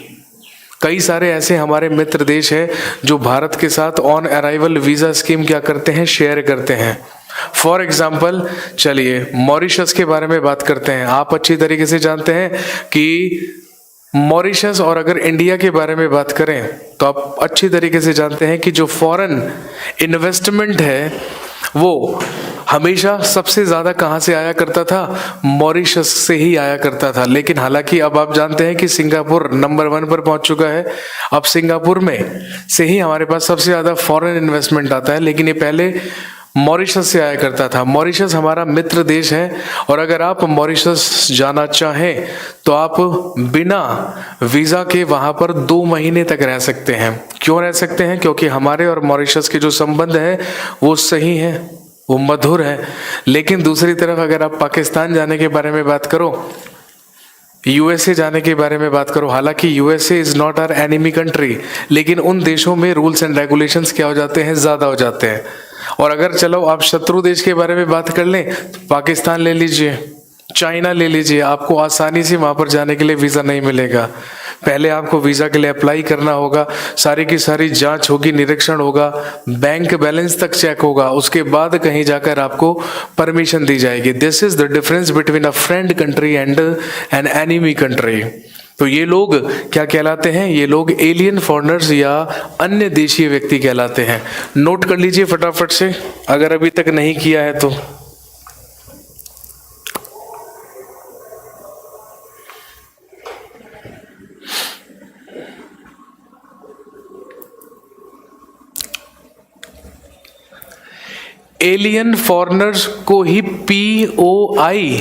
कई सारे ऐसे हमारे मित्र देश हैं जो भारत के साथ ऑन अराइवल वीजा स्कीम क्या करते हैं? शेयर करते हैं। फॉर एग्जाम्पल चलिए मॉरिशस के बारे में बात करते हैं। आप अच्छी तरीके से जानते हैं कि मॉरिशस, और अगर इंडिया के बारे में बात करें तो आप अच्छी तरीके से जानते हैं कि जो फॉरेन इन्वेस्टमेंट है वो हमेशा सबसे ज़्यादा कहाँ से आया करता था? मॉरिशस से ही आया करता था। लेकिन हालांकि अब आप जानते हैं कि सिंगापुर नंबर 1 पर पहुंच चुका है। अब सिंगापुर में से ही हमारे पास सबसे ज़्यादा फॉरेन इन्वेस्टमेंट आता है, लेकिन ये पहले मॉरिशस से आया करता था। मॉरिशस हमारा मित्र देश है, और अगर आप मॉरिशस जाना चाहें तो आप बिना वीज़ा के वहाँ पर 2 महीने तक रह सकते हैं। क्यों रह सकते हैं? क्योंकि हमारे और मॉरिशस के जो संबंध है वो सही है, वो मधुर है। लेकिन दूसरी तरफ अगर आप पाकिस्तान जाने के बारे में बात करो, यूएसए जाने के बारे में बात करो, हालांकि USA is not our enemy country, लेकिन उन देशों में रूल्स एंड रेगुलेशंस क्या हो जाते हैं? ज़्यादा हो जाते हैं। और अगर चलो आप शत्रु देश के बारे में बात कर लें तो पाकिस्तान ले लीजिए, चाइना ले लीजिए, आपको आसानी से वहाँ पर जाने के लिए वीज़ा नहीं मिलेगा। पहले आपको वीज़ा के लिए अप्लाई करना होगा, सारी की सारी जांच होगी, निरीक्षण होगा, बैंक बैलेंस तक चेक होगा, उसके बाद कहीं जाकर आपको परमिशन दी जाएगी। This is the difference between a friend country and an enemy country. तो ये लोग क्या कहलाते हैं? ये लोग एलियन फॉरेनर्स या अन्य देशीय व्यक्ति कहलाते हैं। नोट कर लीजिए फटाफट से अगर अभी तक नहीं किया है तो। एलियन फॉरेनर्स को ही पीओआई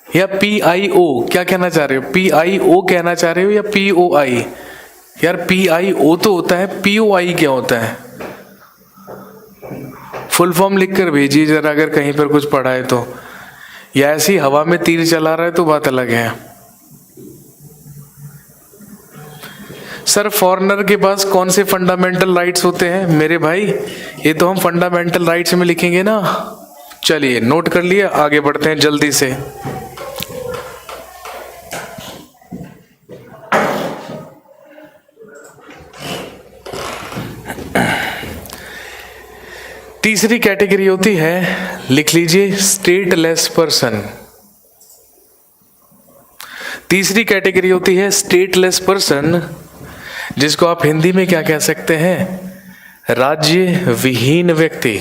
या पीआईओ, क्या कहना चाह रहे हो? पीआईओ कहना चाह रहे हो या पीओआई? यार पीआईओ तो होता है, पीओआई क्या होता है? फुल फॉर्म लिखकर भेजिए जरा अगर कहीं पर कुछ पढ़ा है तो, या ऐसी हवा में तीर चला रहा है तो बात अलग है। सर फॉरेनर के पास कौन से फंडामेंटल राइट्स होते हैं? मेरे भाई ये तो हम फंडामेंटल राइट्स में लिखेंगे ना। चलिए नोट कर लिए, आगे बढ़ते हैं जल्दी से। तीसरी कैटेगरी होती है, लिख लीजिए, स्टेटलेस पर्सन। तीसरी कैटेगरी होती है स्टेटलेस पर्सन, जिसको आप हिंदी में क्या कह सकते हैं? राज्य विहीन व्यक्ति।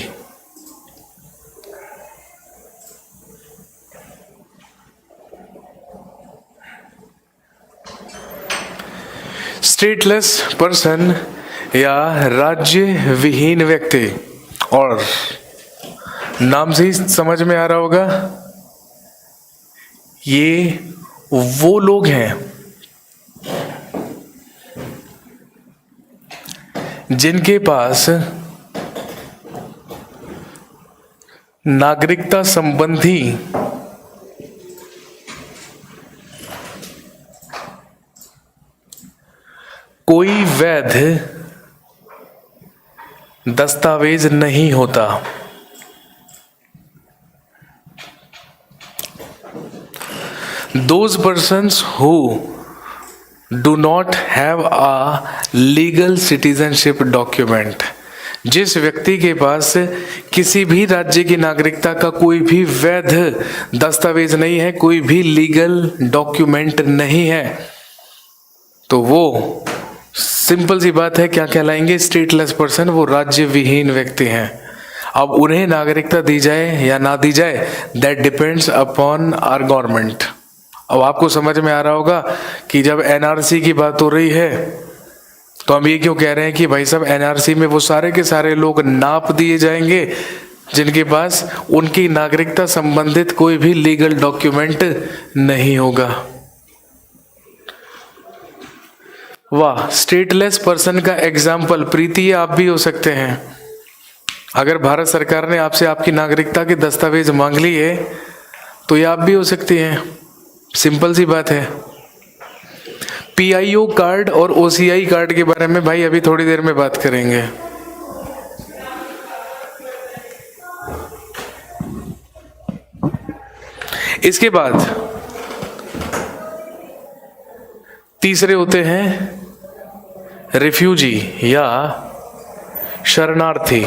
स्टेटलेस पर्सन या राज्य विहीन व्यक्ति, और नाम से ही समझ में आ रहा होगा ये वो लोग हैं जिनके पास नागरिकता संबंधी कोई वैध दस्तावेज नहीं होता। Those persons who do not have a legal citizenship document, जिस व्यक्ति के पास किसी भी राज्य की नागरिकता का कोई भी वैध दस्तावेज नहीं है, कोई भी लीगल डॉक्यूमेंट नहीं है, तो वो सिंपल सी बात है क्या कहलाएंगे? Stateless person. वो राज्य विहीन व्यक्ति हैं। अब उन्हें नागरिकता दी जाए या ना दी जाए, that depends upon our government. अब आपको समझ में आ रहा होगा कि जब एनआरसी की बात हो रही है तो हम ये क्यों कह रहे हैं कि भाई साहब एनआरसी में वो सारे के सारे लोग नाप दिए जाएंगे जिनके पास उनकी नागरिकता संबंधित कोई भी लीगल डॉक्यूमेंट नहीं होगा। वाह, स्टेटलेस पर्सन का एग्जाम्पल प्रीति ये आप भी हो सकते हैं। अगर भारत सरकार ने आपसे आपकी नागरिकता के दस्तावेज मांग लिए तो ये आप भी हो सकती हैं। सिंपल सी बात है। पीआईओ कार्ड और ओसीआई कार्ड के बारे में भाई अभी थोड़ी देर में बात करेंगे। इसके बाद तीसरे होते हैं रिफ्यूजी या शरणार्थी।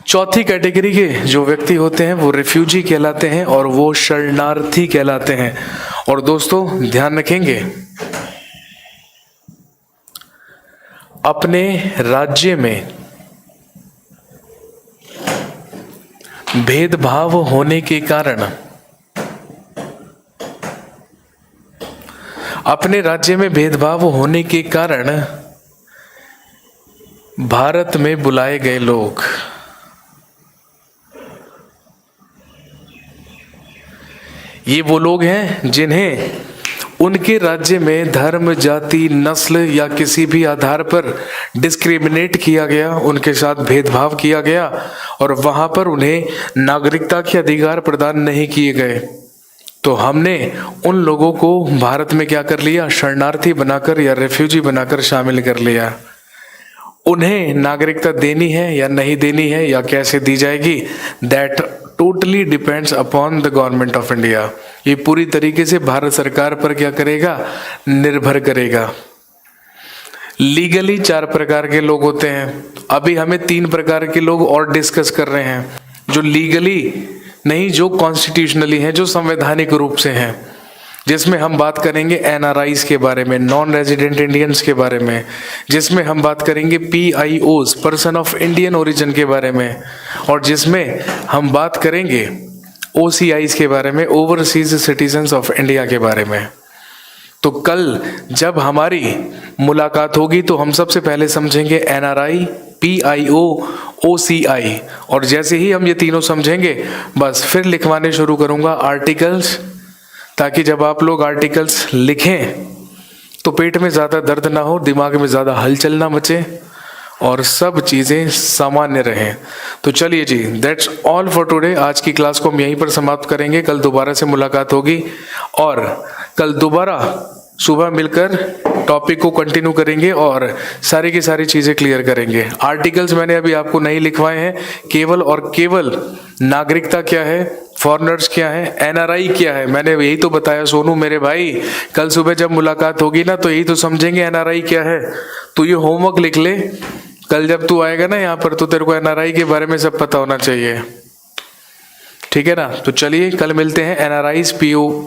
चौथी कैटेगरी के जो व्यक्ति होते हैं वो रिफ्यूजी कहलाते हैं और वो शरणार्थी कहलाते हैं। और दोस्तों ध्यान रखेंगे, अपने राज्य में भेदभाव होने के कारण, अपने राज्य में भेदभाव होने के कारण भारत में बुलाए गए लोग, ये वो लोग हैं जिन्हें उनके राज्य में धर्म, जाति, नस्ल या किसी भी आधार पर डिस्क्रिमिनेट किया गया, उनके साथ भेदभाव किया गया और वहां पर उन्हें नागरिकता के अधिकार प्रदान नहीं किए गए। तो हमने उन लोगों को भारत में क्या कर लिया, शरणार्थी बनाकर या रेफ्यूजी बनाकर शामिल कर लिया। उन्हें नागरिकता देनी है या नहीं देनी है या कैसे दी जाएगी, that totally depends upon the government of India. ये पूरी तरीके से भारत सरकार पर क्या करेगा, निर्भर करेगा। लीगली 4 प्रकार के लोग होते हैं। अभी हमें 3 प्रकार के लोग और डिस्कस कर रहे हैं, जो लीगली नहीं, जो कॉन्स्टिट्यूशनली हैं, जो संवैधानिक रूप से हैं, जिसमें हम बात करेंगे एनआरआईज के बारे में, नॉन रेजिडेंट इंडियंस के बारे में, जिसमें हम बात करेंगे पीआईओज, पर्सन ऑफ इंडियन ओरिजिन के बारे में, और जिसमें हम बात करेंगे ओसीआईज के बारे में, ओवरसीज सिटीजन्स ऑफ इंडिया के बारे में। तो कल जब हमारी मुलाकात होगी तो हम सबसे पहले समझेंगे एनआरआई, पीआईओ, ओसीआई, और जैसे ही हम ये तीनों समझेंगे बस फिर लिखवाने शुरू करूंगा आर्टिकल्स, ताकि जब आप लोग आर्टिकल्स लिखें तो पेट में ज़्यादा दर्द ना हो, दिमाग में ज़्यादा हलचल ना मचे और सब चीज़ें सामान्य रहें। तो चलिए जी, दैट्स ऑल फॉर टुडे। आज की क्लास को हम यहीं पर समाप्त करेंगे। कल दोबारा से मुलाकात होगी और कल दोबारा सुबह मिलकर टॉपिक को कंटिन्यू करेंगे और सारी की सारी चीज़ें क्लियर करेंगे। आर्टिकल्स मैंने अभी आपको नहीं लिखवाए हैं, केवल और केवल नागरिकता क्या है, फॉरेनर्स क्या है, एनआरआई क्या है, मैंने यही तो बताया सोनू मेरे भाई। कल सुबह जब मुलाकात होगी ना तो यही तो समझेंगे एनआरआई क्या है। तो ये होमवर्क लिख ले, कल जब तू आएगा ना यहाँ पर तो तेरे को एनआरआई के बारे में सब पता होना चाहिए, ठीक है ना। तो चलिए कल मिलते हैं, एनआरआईज,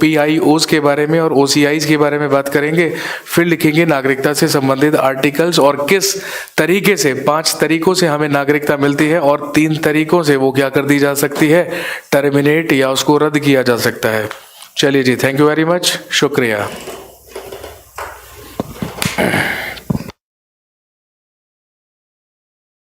पीआईओज के बारे में और ओसीआईज के बारे में बात करेंगे, फिर लिखेंगे नागरिकता से संबंधित आर्टिकल्स और किस तरीके से 5 तरीकों से हमें नागरिकता मिलती है और 3 तरीकों से वो क्या कर दी जा सकती है, टर्मिनेट या उसको रद्द किया जा सकता है। चलिए जी, थैंक यू वेरी मच, शुक्रिया।